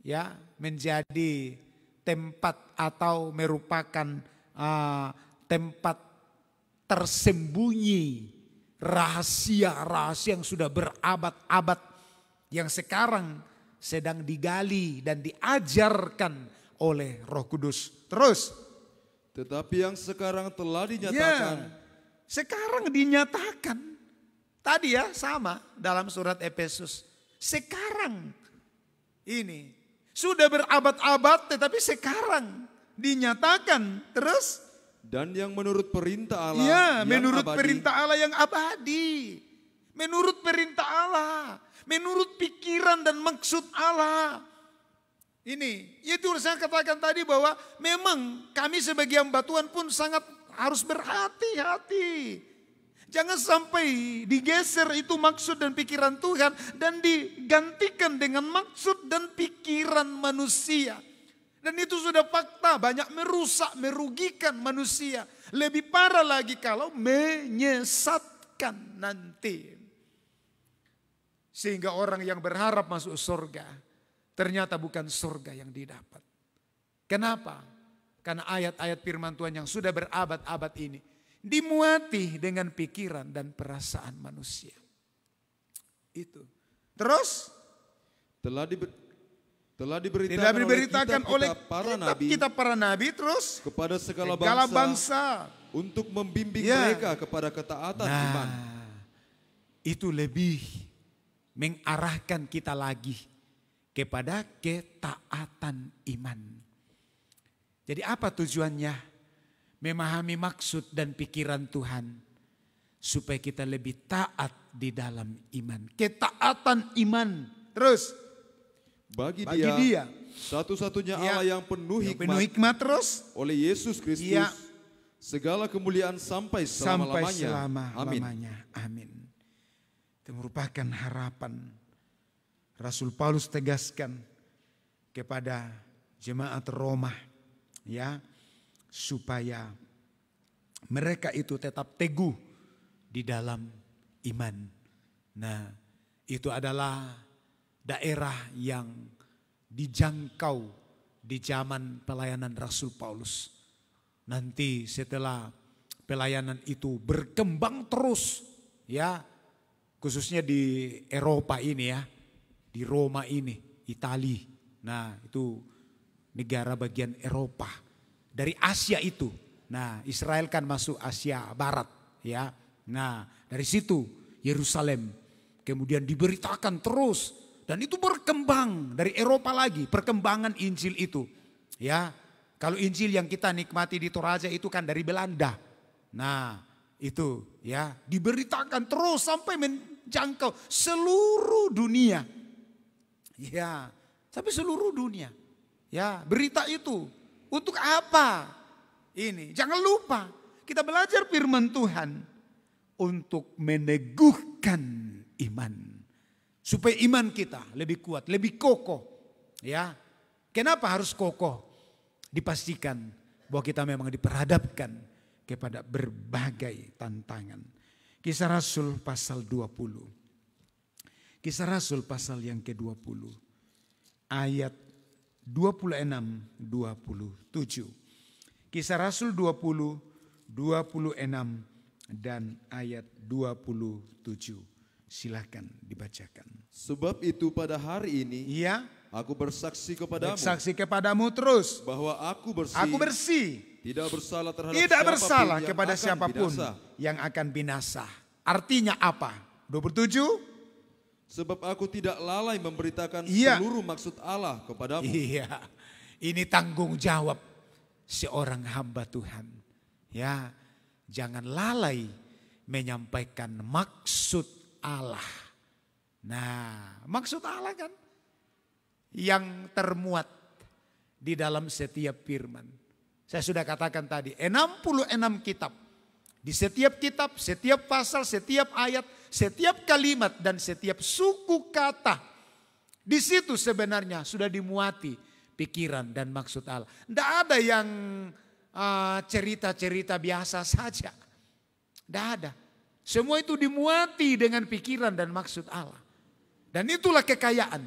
Ya, menjadi tempat atau merupakan tempat tersembunyi rahasia-rahasia yang sudah berabad-abad yang sekarang sedang digali dan diajarkan oleh Roh Kudus. Terus, Tetapi yang sekarang telah dinyatakan ya, sekarang dinyatakan. Tadi ya sama dalam surat Efesus. Sekarang ini sudah berabad-abad tetapi sekarang dinyatakan. Terus dan yang menurut perintah Allah ya, yang menurut abadi, perintah Allah yang abadi. Menurut perintah Allah. Menurut pikiran dan maksud Allah. Ini, itu saya katakan tadi bahwa memang kami sebagai hamba Tuhan pun sangat harus berhati-hati. Jangan sampai digeser itu maksud dan pikiran Tuhan dan digantikan dengan maksud dan pikiran manusia. Dan itu sudah fakta, banyak merusak, merugikan manusia. Lebih parah lagi kalau menyesatkan nanti. Sehingga orang yang berharap masuk surga, ternyata bukan surga yang didapat. Kenapa? Karena ayat-ayat firman Tuhan yang sudah berabad-abad ini dimuati dengan pikiran dan perasaan manusia. Itu. Terus telah diberitakan oleh kitab para nabi terus kepada segala bangsa untuk membimbing Ya. mereka kepada ketaatan iman. Itu lebih mengarahkan kita lagi kepada ketaatan iman. Jadi apa tujuannya? Memahami maksud dan pikiran Tuhan supaya kita lebih taat di dalam iman. Ketaatan iman. Terus Bagi bagi dia, dia satu-satunya Ya. Allah yang penuh yang hikmat penuh hikmat terus oleh Yesus Kristus, Ya. segala kemuliaan sampai sampai selama-lamanya. Amin. selama-lamanya. Amin. Itu merupakan harapan. Rasul Paulus tegaskan kepada jemaat Roma, ya, supaya mereka itu tetap teguh di dalam iman. Nah, itu adalah daerah yang dijangkau di zaman pelayanan Rasul Paulus. Nanti setelah pelayanan itu berkembang terus, ya, khususnya di Eropa ini ya, di Roma ini, Italia. Nah, itu negara bagian Eropa. Dari Asia itu. Nah, Israel kan masuk Asia Barat, ya. Nah, dari situ Yerusalem kemudian diberitakan terus dan itu berkembang dari Eropa lagi, perkembangan Injil itu. Ya. Kalau Injil yang kita nikmati di Toraja itu kan dari Belanda. Nah, itu ya, diberitakan terus sampai menjangkau seluruh dunia. Ya, sampai seluruh dunia. Ya, berita itu untuk apa? Ini, jangan lupa kita belajar firman Tuhan untuk meneguhkan iman. Supaya iman kita lebih kuat, lebih kokoh. Ya, kenapa harus kokoh? Dipastikan bahwa kita memang diperhadapkan kepada berbagai tantangan. Kisah Rasul pasal 20. Kisah Rasul pasal yang ke-20. Ayat 26-27. Kisah Rasul 20, 26 dan ayat 27. Silakan dibacakan. Sebab itu pada hari ini Iya, aku bersaksi kepadamu bersaksi kepadamu terus. bahwa aku bersih, Aku bersih, tidak bersalah terhadap tidak siapapun bersalah yang kepada akan siapapun binasa. yang akan binasa. Artinya apa? 27? Sebab aku tidak lalai memberitakan Iya. seluruh maksud Allah kepadamu. Iya, ini tanggung jawab seorang hamba Tuhan. Ya, jangan lalai menyampaikan maksud Allah. Nah, maksud Allah kan yang termuat di dalam setiap firman. Saya sudah katakan tadi, 66 kitab. Di setiap kitab, setiap pasal, setiap ayat, setiap kalimat dan setiap suku kata. Di situ sebenarnya sudah dimuati pikiran dan maksud Allah. Tidak ada yang cerita-cerita biasa saja. Tidak ada. Semua itu dimuati dengan pikiran dan maksud Allah. Dan itulah kekayaan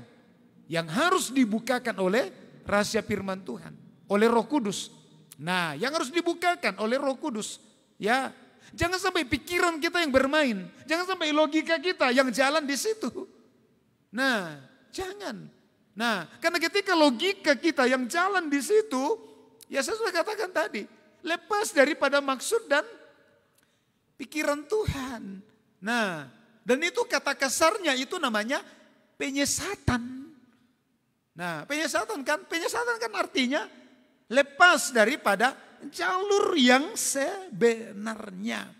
yang harus dibukakan oleh rahasia firman Tuhan. Oleh Roh Kudus. Nah, yang harus dibukakan oleh Roh Kudus. Ya, jangan sampai pikiran kita yang bermain. Jangan sampai logika kita yang jalan di situ. Nah, jangan. Nah, karena ketika logika kita yang jalan di situ, ya saya sudah katakan tadi, lepas daripada maksud dan pikiran Tuhan. Nah, dan itu kata kasarnya itu namanya penyesatan. Nah, penyesatan kan artinya lepas daripada jalur yang sebenarnya.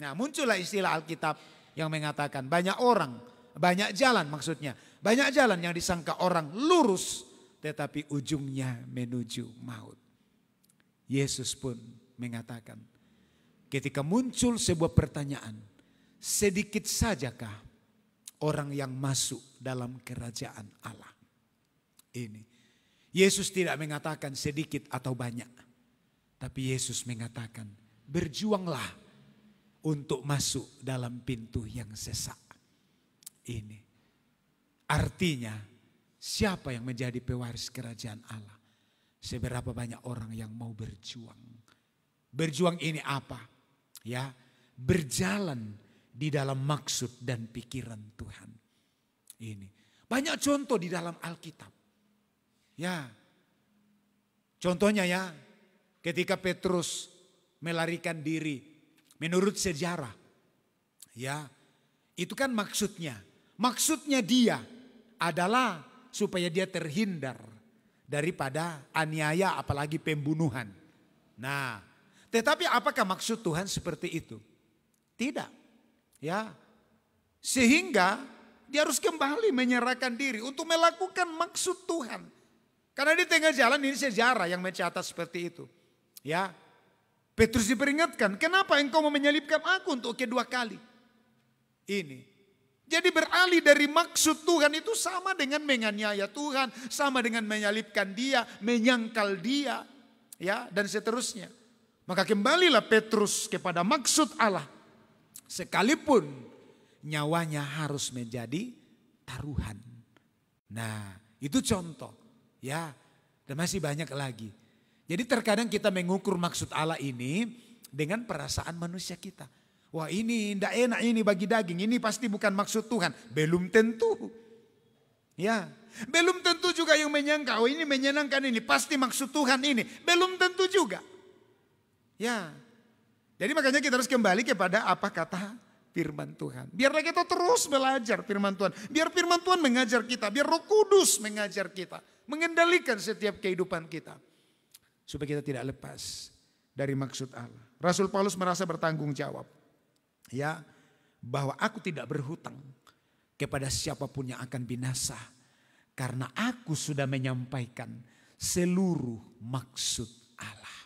Nah, muncullah istilah Alkitab yang mengatakan banyak orang, banyak jalan maksudnya. Banyak jalan yang disangka orang lurus tetapi ujungnya menuju maut. Yesus pun mengatakan, ketika muncul sebuah pertanyaan, sedikit sajakah orang yang masuk dalam kerajaan Allah? Ini. Yesus tidak mengatakan sedikit atau banyak. Tapi Yesus mengatakan, berjuanglah untuk masuk dalam pintu yang sesak. Ini. Artinya, siapa yang menjadi pewaris kerajaan Allah? Seberapa banyak orang yang mau berjuang. Berjuang ini apa? Ya, berjalan di dalam maksud dan pikiran Tuhan. Ini banyak contoh di dalam Alkitab. Ya, contohnya ya, ketika Petrus melarikan diri menurut sejarah. Ya, itu kan maksudnya. Maksudnya dia adalah supaya dia terhindar daripada aniaya apalagi pembunuhan. Nah, tetapi apakah maksud Tuhan seperti itu? Tidak. Ya. Sehingga dia harus kembali menyerahkan diri untuk melakukan maksud Tuhan. Karena di tengah jalan ini sejarah yang mencatat seperti itu. Ya. Petrus diperingatkan, kenapa engkau mau menyalibkan aku untuk kedua kali? Ini. Jadi beralih dari maksud Tuhan itu sama dengan menganiaya Tuhan, sama dengan menyalibkan dia, menyangkal dia, ya, dan seterusnya. Maka kembalilah Petrus kepada maksud Allah. Sekalipun nyawanya harus menjadi taruhan. Nah, itu contoh, ya. Dan masih banyak lagi. Jadi terkadang kita mengukur maksud Allah ini dengan perasaan manusia kita. Wah, ini tidak enak ini bagi daging, ini pasti bukan maksud Tuhan. Belum tentu. Ya, belum tentu juga yang menyangka, oh ini menyenangkan ini, pasti maksud Tuhan ini. Belum tentu juga. Ya, jadi makanya kita harus kembali kepada apa kata firman Tuhan. Biarlah kita terus belajar firman Tuhan. Biar firman Tuhan mengajar kita, biar Roh Kudus mengajar kita. Mengendalikan setiap kehidupan kita. Supaya kita tidak lepas dari maksud Allah. Rasul Paulus merasa bertanggung jawab. Ya, bahwa aku tidak berhutang kepada siapapun yang akan binasa. Karena aku sudah menyampaikan seluruh maksud Allah.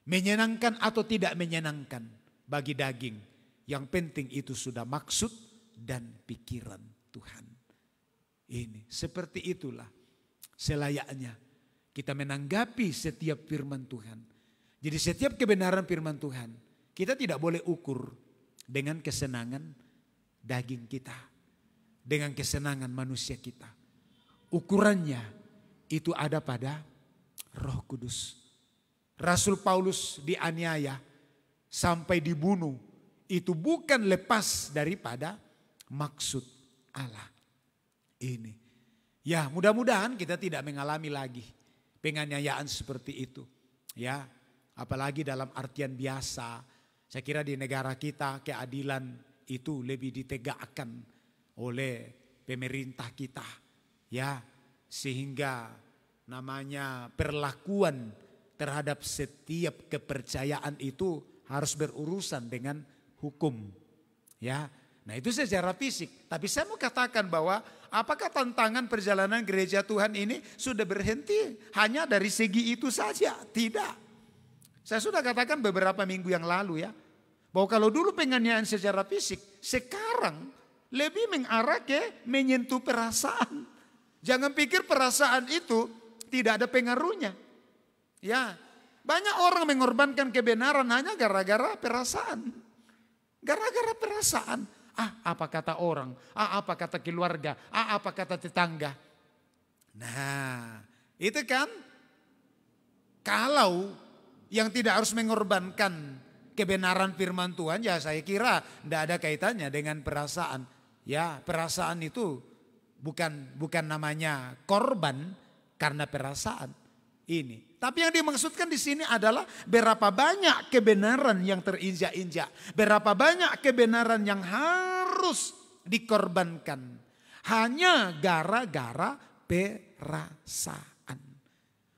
Menyenangkan atau tidak menyenangkan bagi daging. Yang penting itu sudah maksud dan pikiran Tuhan. Ini seperti itulah selayaknya kita menanggapi setiap firman Tuhan. Jadi setiap kebenaran firman Tuhan, kita tidak boleh ukur dengan kesenangan daging kita, dengan kesenangan manusia kita. Ukurannya itu ada pada Roh Kudus. Rasul Paulus dianiaya sampai dibunuh, itu bukan lepas daripada maksud Allah. Ini. Ya, mudah-mudahan kita tidak mengalami lagi penganiayaan seperti itu. Ya, apalagi dalam artian biasa. Saya kira di negara kita keadilan itu lebih ditegakkan oleh pemerintah kita. Ya, sehingga namanya perlakuan terhadap setiap kepercayaan itu harus berurusan dengan hukum. Ya, nah itu secara fisik. Tapi saya mau katakan bahwa apakah tantangan perjalanan gereja Tuhan ini sudah berhenti hanya dari segi itu saja? Tidak. Saya sudah katakan beberapa minggu yang lalu ya, bahwa kalau dulu penganiayaan secara fisik, sekarang lebih mengarah ke menyentuh perasaan. Jangan pikir perasaan itu tidak ada pengaruhnya. Ya, banyak orang mengorbankan kebenaran hanya gara-gara perasaan. Gara-gara perasaan. Apa kata orang? Apa kata keluarga? Apa kata tetangga? Nah, itu kan kalau yang tidak harus mengorbankan kebenaran firman Tuhan, ya saya kira tidak ada kaitannya dengan perasaan. Ya, perasaan itu bukan namanya korban karena perasaan ini. Tapi yang dimaksudkan di sini adalah berapa banyak kebenaran yang terinjak-injak, berapa banyak kebenaran yang harus dikorbankan hanya gara-gara perasaan.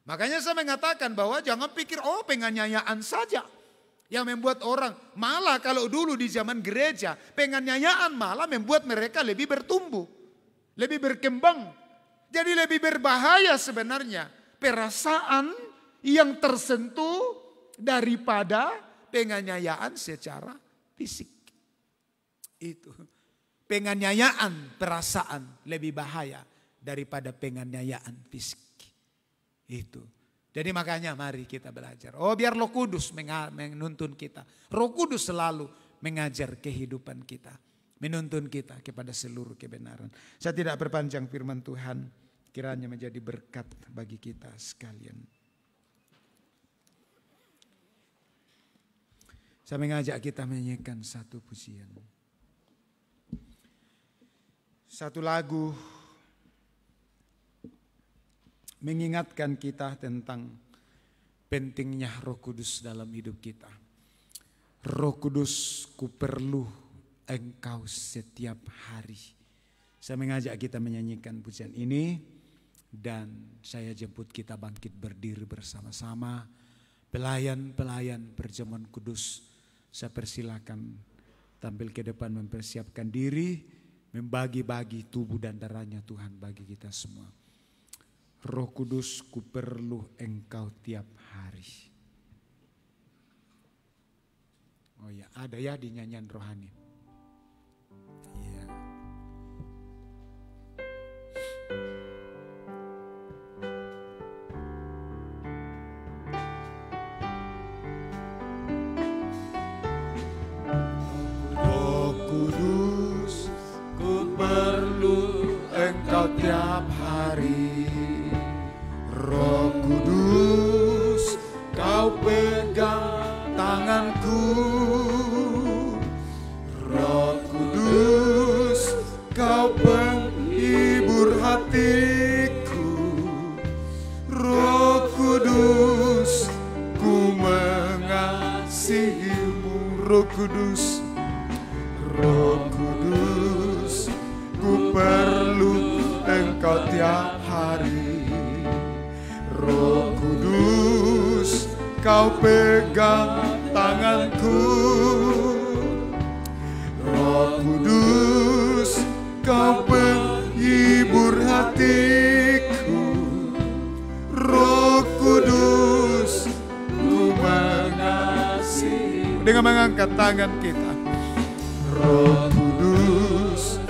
Makanya saya mengatakan bahwa jangan pikir penganiayaan saja yang membuat orang, malah kalau dulu di zaman gereja penganiayaan malah membuat mereka lebih bertumbuh, lebih berkembang. Jadi lebih berbahaya sebenarnya perasaan yang tersentuh daripada penganiayaan secara fisik. Itu. Penganiayaan perasaan lebih bahaya daripada penganiayaan fisik. Itu. Jadi makanya mari kita belajar. Biar Roh Kudus menuntun kita. Roh Kudus selalu mengajar kehidupan kita. Menuntun kita kepada seluruh kebenaran. Saya tidak perpanjang firman Tuhan. Kiranya menjadi berkat bagi kita sekalian. Saya mengajak kita menyanyikan satu pujian. Satu lagu mengingatkan kita tentang pentingnya Roh Kudus dalam hidup kita. Roh Kudus, ku perlu Engkau setiap hari. Saya mengajak kita menyanyikan pujian ini dan saya jemput kita bangkit berdiri bersama-sama. Pelayan-pelayan perjamuan kudus, saya persilakan tampil ke depan mempersiapkan diri, membagi-bagi tubuh dan darahnya Tuhan bagi kita semua. Roh Kudus, ku perlu Engkau tiap hari. Oh ya, ada ya di nyanyian rohani. Iya. Roh Kudus, ku perlu Engkau tiap hari. Roh Kudus, Kau pegang tanganku. Roh Kudus, Kau penghibur hatiku. Roh Kudus, ku mengasihimu. Roh Kudus, Roh Kudus, ku perlu Engkau tiap hari. Roh Kudus, Kau pegang tanganku. Roh Kudus, Kau penghibur hatiku. Roh Kudus, ku mengasihi. Dengan mengangkat tangan kita. Roh Kudus,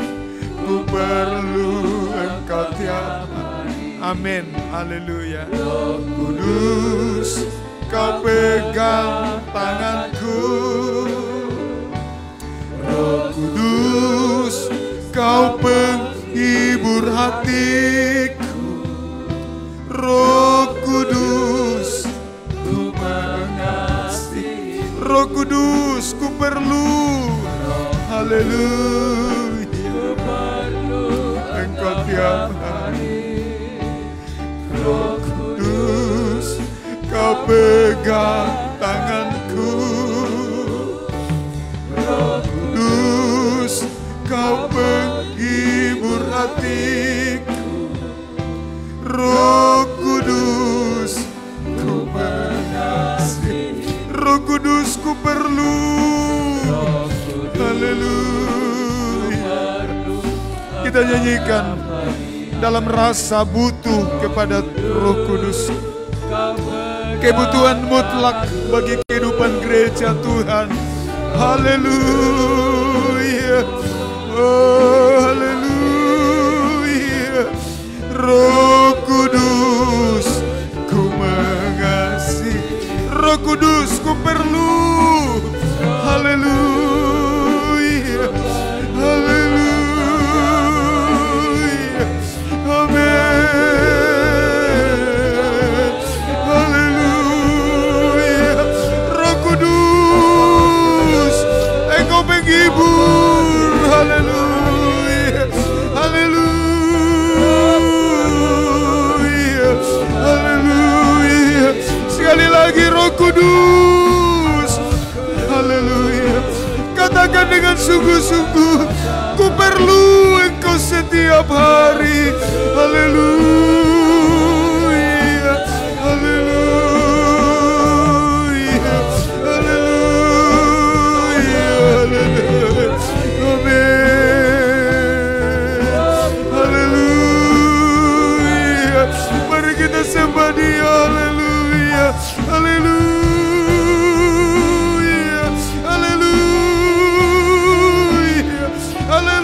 ku perlu Engkau tiap hari. Amin, haleluya. Roh Kudus, Kau pegang tanganku. Roh Kudus, Kau penghibur hatiku. Roh Kudus, ku mengasihi. Roh Kudus, ku perlu. Haleluya, Engkau tiap hari. Roh Kudus, Kau pegang tanganku. Roh Kudus, Kau penghibur hatiku. Roh Kudus, ku mengasihi. Roh Kudus, ku perlu. Haleluya. Kita nyanyikan dalam rasa butuh kepada Roh Kudus. Kebutuhan mutlak bagi kehidupan gereja Tuhan. Haleluya. Oh, haleluya. Roh Kudus, ku mengasihi. Roh Kudus, ku perlu. Haleluya. Haleluya. Amin. Haleluya. Roh Kudus, Engkau penghibur. Haleluya. Haleluya. Haleluya. Sekali lagi Roh Kudus. Haleluya. Katakan dengan sungguh-sungguh, ku perlu Engkau setiap hari. Haleluya. Haleluya. Haleluya. Haleluya. Amin. Haleluya. Mari kita sembah Dia. Haleluya. Haleluya. Haleluya,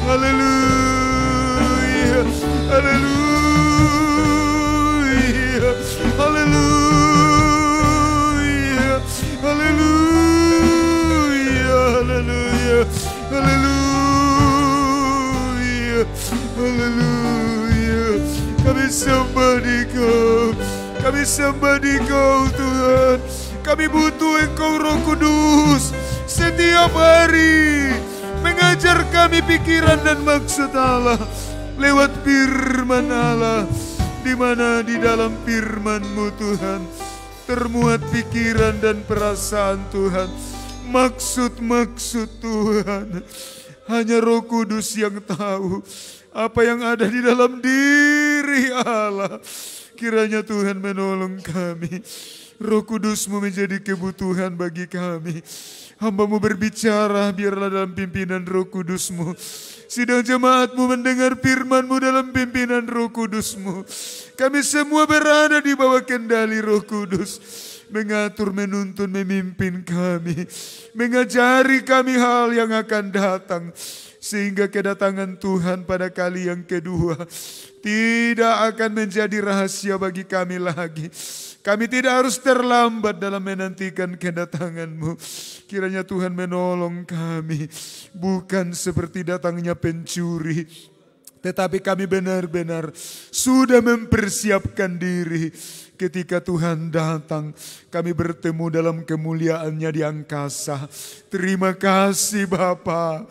haleluya, haleluya, haleluya, haleluya, haleluya, haleluya, haleluya. Kami sembah Engkau, kami sembah Engkau Tuhan. Kami butuh Engkau Roh Kudus setiap hari, mengajar kami pikiran dan maksud Allah lewat firman Allah, di mana di dalam firman-Mu Tuhan termuat pikiran dan perasaan Tuhan, maksud-maksud Tuhan. Hanya Roh Kudus yang tahu apa yang ada di dalam diri Allah. Kiranya Tuhan menolong kami. Roh Kudus-Mu menjadi kebutuhan bagi kami. Hamba-Mu berbicara, biarlah dalam pimpinan Roh Kudus-Mu. Sidang jemaat-Mu mendengar firman-Mu dalam pimpinan Roh Kudus-Mu. Kami semua berada di bawah kendali Roh Kudus. Mengatur, menuntun, memimpin kami. Mengajari kami hal yang akan datang. Sehingga kedatangan Tuhan pada kali yang kedua tidak akan menjadi rahasia bagi kami lagi. Kami tidak harus terlambat dalam menantikan kedatangan-Mu. Kiranya Tuhan menolong kami. Bukan seperti datangnya pencuri, tetapi kami benar-benar sudah mempersiapkan diri. ketika Tuhan datang, kami bertemu dalam kemuliaan-Nya di angkasa. Terima kasih Bapa.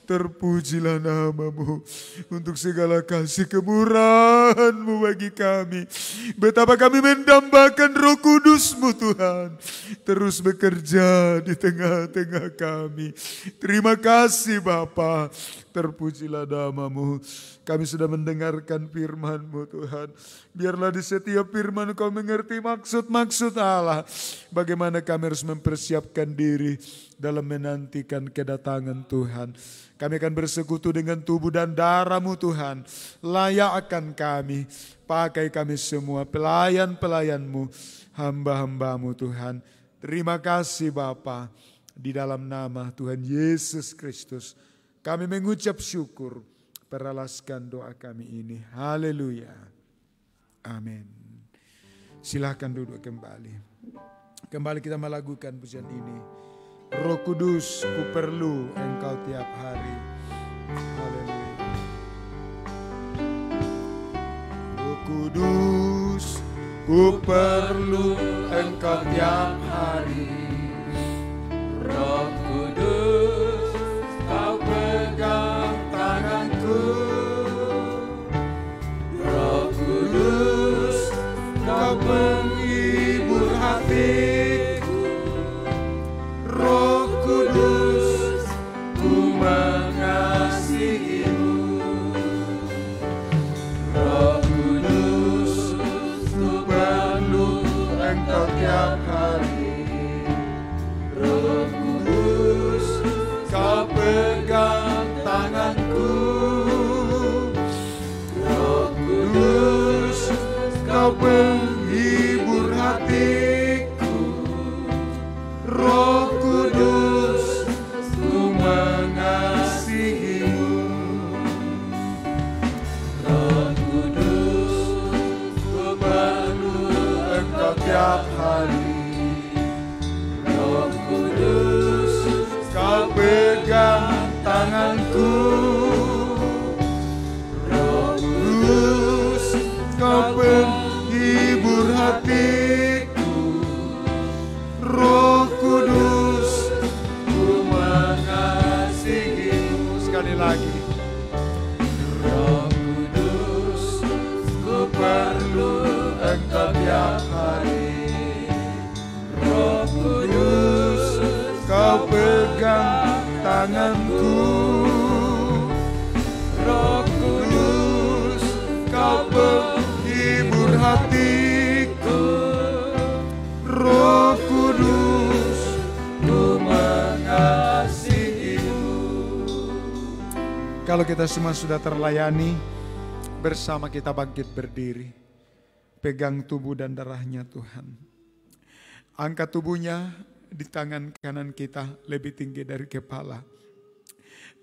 Terpujilah nama-Mu untuk segala kasih kemurahan-Mu bagi kami. Betapa kami mendambakan Roh Kudus-Mu Tuhan. Terus bekerja di tengah-tengah kami. Terima kasih Bapa. Terpujilah nama-Mu. Kami sudah mendengarkan firman-Mu Tuhan. Biarlah di setiap firman Kau mengerti maksud-maksud Allah. Bagaimana kami harus mempersiapkan diri dalam menantikan kedatangan Tuhan. Kami akan bersekutu dengan tubuh dan darah-Mu Tuhan. Layak akan kami. Pakai kami semua pelayan-pelayan-Mu. Hamba-hamba-Mu Tuhan. Terima kasih Bapa. Di dalam nama Tuhan Yesus Kristus. Kami mengucap syukur. Peralaskan doa kami ini. Haleluya. Amin. Silahkan duduk kembali. Kembali kita melakukan pujian ini. Roh Kudus, ku perlu Engkau tiap hari. Haleluya. Roh Kudus, ku perlu Engkau tiap hari. Roh Kudus, Kau pegang tanganku. Roh Kudus, Kau menghibur hatiku. Roh Kudus, ku mengasihi-Mu. Roh Kudus, ku perlu Engkau tiap hari. Roh Kudus, Kau pegang tanganku. Roh Kudus, Kau menghibur hatiku. Roh Kudus, ku mengasihi-Mu. Roh Kudus, ku perlu Engkau tiap hari. Roh Kudus, Kau pegang tanganku. Roh Kudus, Kau menghibur hatiku. Roh Kudus, ku mengasihi-Mu. Sekali lagi. Roh Kudus, ku perlu Engkau tiap hari. Roh Kudus, Kau pegang tanganku. Roh Kudus, Kau menghibur hatiku. Roh Kudus, ku mengasihi-Mu. kalau kita semua sudah terlayani, bersama kita bangkit berdiri. Pegang tubuh dan darahnya Tuhan. Angkat tubuhnya di tangan kanan kita lebih tinggi dari kepala.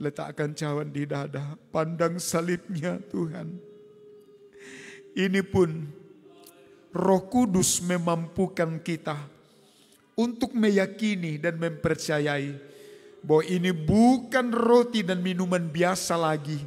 Letakkan cawan di dada, pandang salibnya Tuhan. Ini pun Roh Kudus memampukan kita untuk meyakini dan mempercayai bahwa ini bukan roti dan minuman biasa lagi,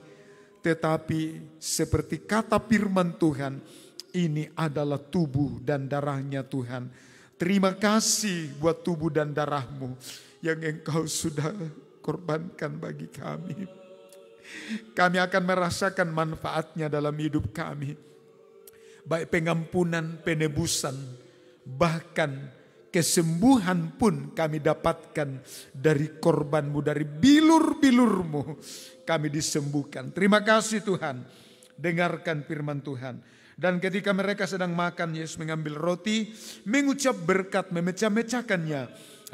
tetapi seperti kata firman Tuhan, ini adalah tubuh dan darahnya Tuhan. Terima kasih buat tubuh dan darahmu yang Engkau sudah korbankan bagi kami. Kami akan merasakan manfaatnya dalam hidup kami. Baik pengampunan, penebusan, bahkan kesembuhan pun kami dapatkan dari korbanmu, dari bilur-bilurmu kami disembuhkan. Terima kasih Tuhan. Dengarkan firman Tuhan. Dan ketika mereka sedang makan, Yesus mengambil roti, mengucap berkat, memecah-mecahkannya,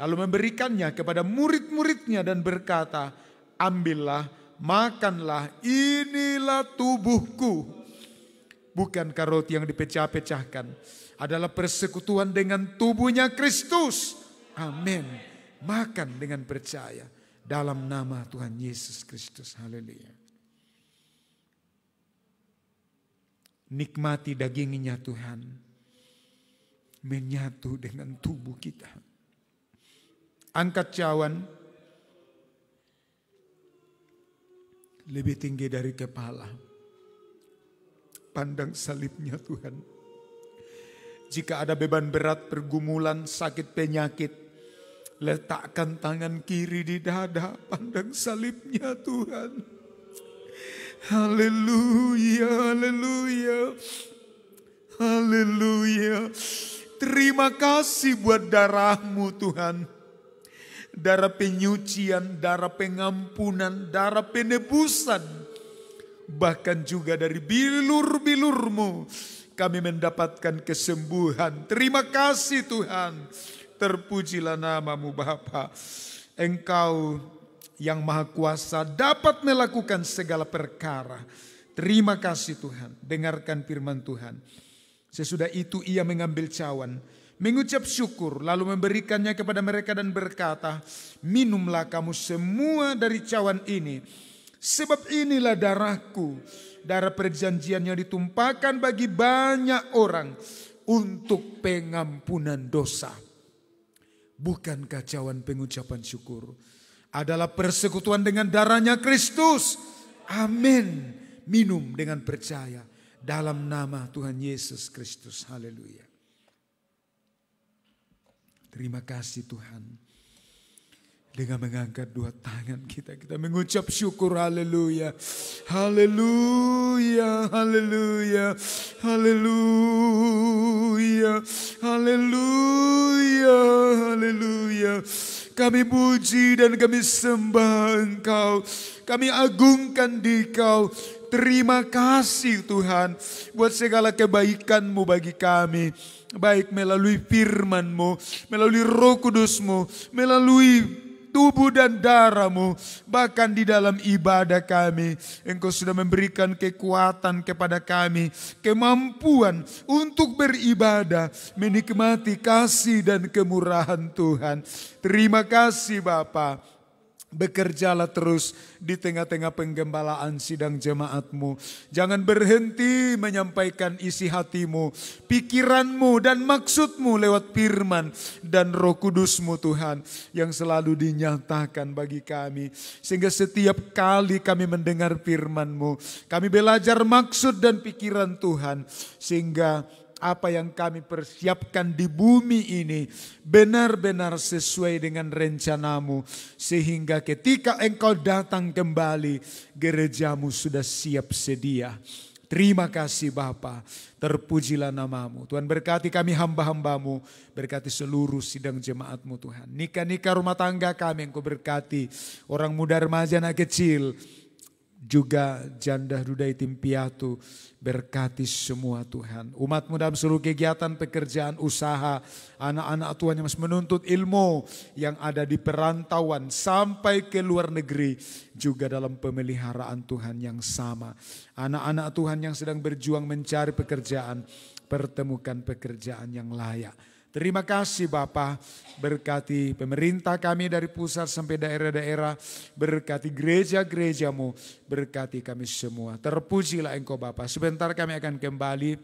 lalu memberikannya kepada murid-muridnya dan berkata, ambillah, makanlah, inilah tubuhku. Bukankah roti yang dipecah-pecahkan adalah persekutuan dengan tubuhnya Kristus? Amin. Makan dengan percaya dalam nama Tuhan Yesus Kristus. Haleluya. Nikmati dagingnya Tuhan. Menyatu dengan tubuh kita. Angkat cawan. Lebih tinggi dari kepala. Pandang salibnya Tuhan. Jika ada beban berat, pergumulan, sakit, penyakit, letakkan tangan kiri di dada, pandang salibnya Tuhan. Haleluya, haleluya, haleluya. Terima kasih buat darah-Mu Tuhan. Darah penyucian, darah pengampunan, darah penebusan. Bahkan juga dari bilur-bilur-Mu kami mendapatkan kesembuhan. Terima kasih Tuhan. Terpujilah nama-Mu Bapa. Engkau yang Maha Kuasa dapat melakukan segala perkara. Terima kasih Tuhan. Dengarkan firman Tuhan. Sesudah itu ia mengambil cawan, mengucap syukur, lalu memberikannya kepada mereka dan berkata, minumlah kamu semua dari cawan ini, sebab inilah darahku, darah perjanjian yang ditumpahkan bagi banyak orang untuk pengampunan dosa. Bukankah cawan pengucapan syukur adalah persekutuan dengan darahnya Kristus? Amin. Minum dengan percaya dalam nama Tuhan Yesus Kristus. Haleluya. Terima kasih Tuhan. Dengan mengangkat dua tangan kita mengucap syukur. Haleluya. Haleluya. Haleluya. Haleluya. Haleluya. Haleluya. Kami puji dan kami sembah Engkau. Kami agungkan Dikau. Terima kasih Tuhan buat segala kebaikan-Mu bagi kami. Baik melalui firman-Mu, melalui Roh Kudus-Mu, melalui tubuh dan darah-Mu, bahkan di dalam ibadah kami. Engkau sudah memberikan kekuatan kepada kami, kemampuan untuk beribadah, menikmati kasih dan kemurahan Tuhan. Terima kasih Bapa. Bekerjalah terus di tengah-tengah penggembalaan sidang jemaat-Mu. Jangan berhenti menyampaikan isi hati-Mu, pikiran-Mu dan maksud-Mu lewat firman dan Roh Kudus-Mu Tuhan yang selalu dinyatakan bagi kami. Sehingga setiap kali kami mendengar firman-Mu, kami belajar maksud dan pikiran Tuhan. Sehingga apa yang kami persiapkan di bumi ini benar-benar sesuai dengan rencana-Mu. Sehingga ketika Engkau datang kembali, gereja-Mu sudah siap sedia. Terima kasih Bapa. Terpujilah nama-Mu. Tuhan berkati kami hamba-hamba-Mu. Berkati seluruh sidang jemaat-Mu Tuhan. Nikah-nikah rumah tangga kami Engkau berkati. Orang muda, remaja, anak kecil. Juga janda, duda, yatim piatu, berkati semua Tuhan. Umat-Mu dalam seluruh kegiatan, pekerjaan, usaha, anak-anak Tuhan yang masih menuntut ilmu, yang ada di perantauan sampai ke luar negeri, juga dalam pemeliharaan Tuhan yang sama. Anak-anak Tuhan yang sedang berjuang mencari pekerjaan, pertemukan pekerjaan yang layak. Terima kasih Bapa, berkati pemerintah kami dari pusat sampai daerah-daerah, berkati gereja-gereja-Mu, berkati kami semua. Terpujilah Engkau Bapa. Sebentar kami akan kembali,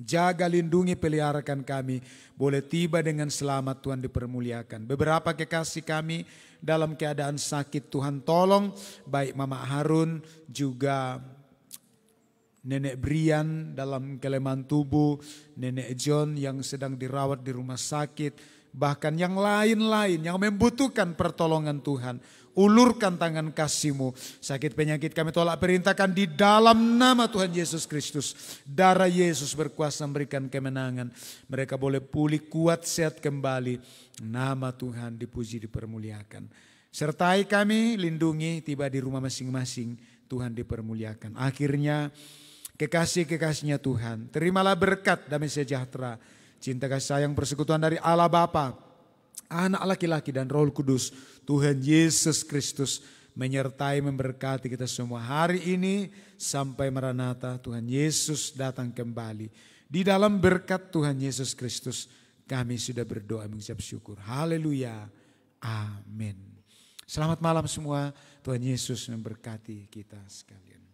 jaga, lindungi, peliharakan kami, boleh tiba dengan selamat, Tuhan dipermuliakan. Beberapa kekasih kami dalam keadaan sakit, Tuhan tolong, baik Mama Harun juga Nenek Brian dalam kelemahan tubuh, Nenek John yang sedang dirawat di rumah sakit, bahkan yang lain-lain yang membutuhkan pertolongan Tuhan. Ulurkan tangan kasih-Mu. Sakit penyakit kami tolak perintahkan di dalam nama Tuhan Yesus Kristus. Darah Yesus berkuasa memberikan kemenangan. Mereka boleh pulih, kuat, sehat kembali. Nama Tuhan dipuji, dipermuliakan. Sertai kami, lindungi, tiba di rumah masing-masing. Tuhan dipermuliakan. Akhirnya kekasih-kekasihnya Tuhan, terimalah berkat damai sejahtera, cinta kasih sayang persekutuan dari Allah Bapa, Anak laki-laki dan Roh Kudus, Tuhan Yesus Kristus menyertai memberkati kita semua hari ini sampai Maranatha Tuhan Yesus datang kembali. Di dalam berkat Tuhan Yesus Kristus kami sudah berdoa mengucap syukur. Haleluya. Amin. Selamat malam semua. Tuhan Yesus memberkati kita sekalian.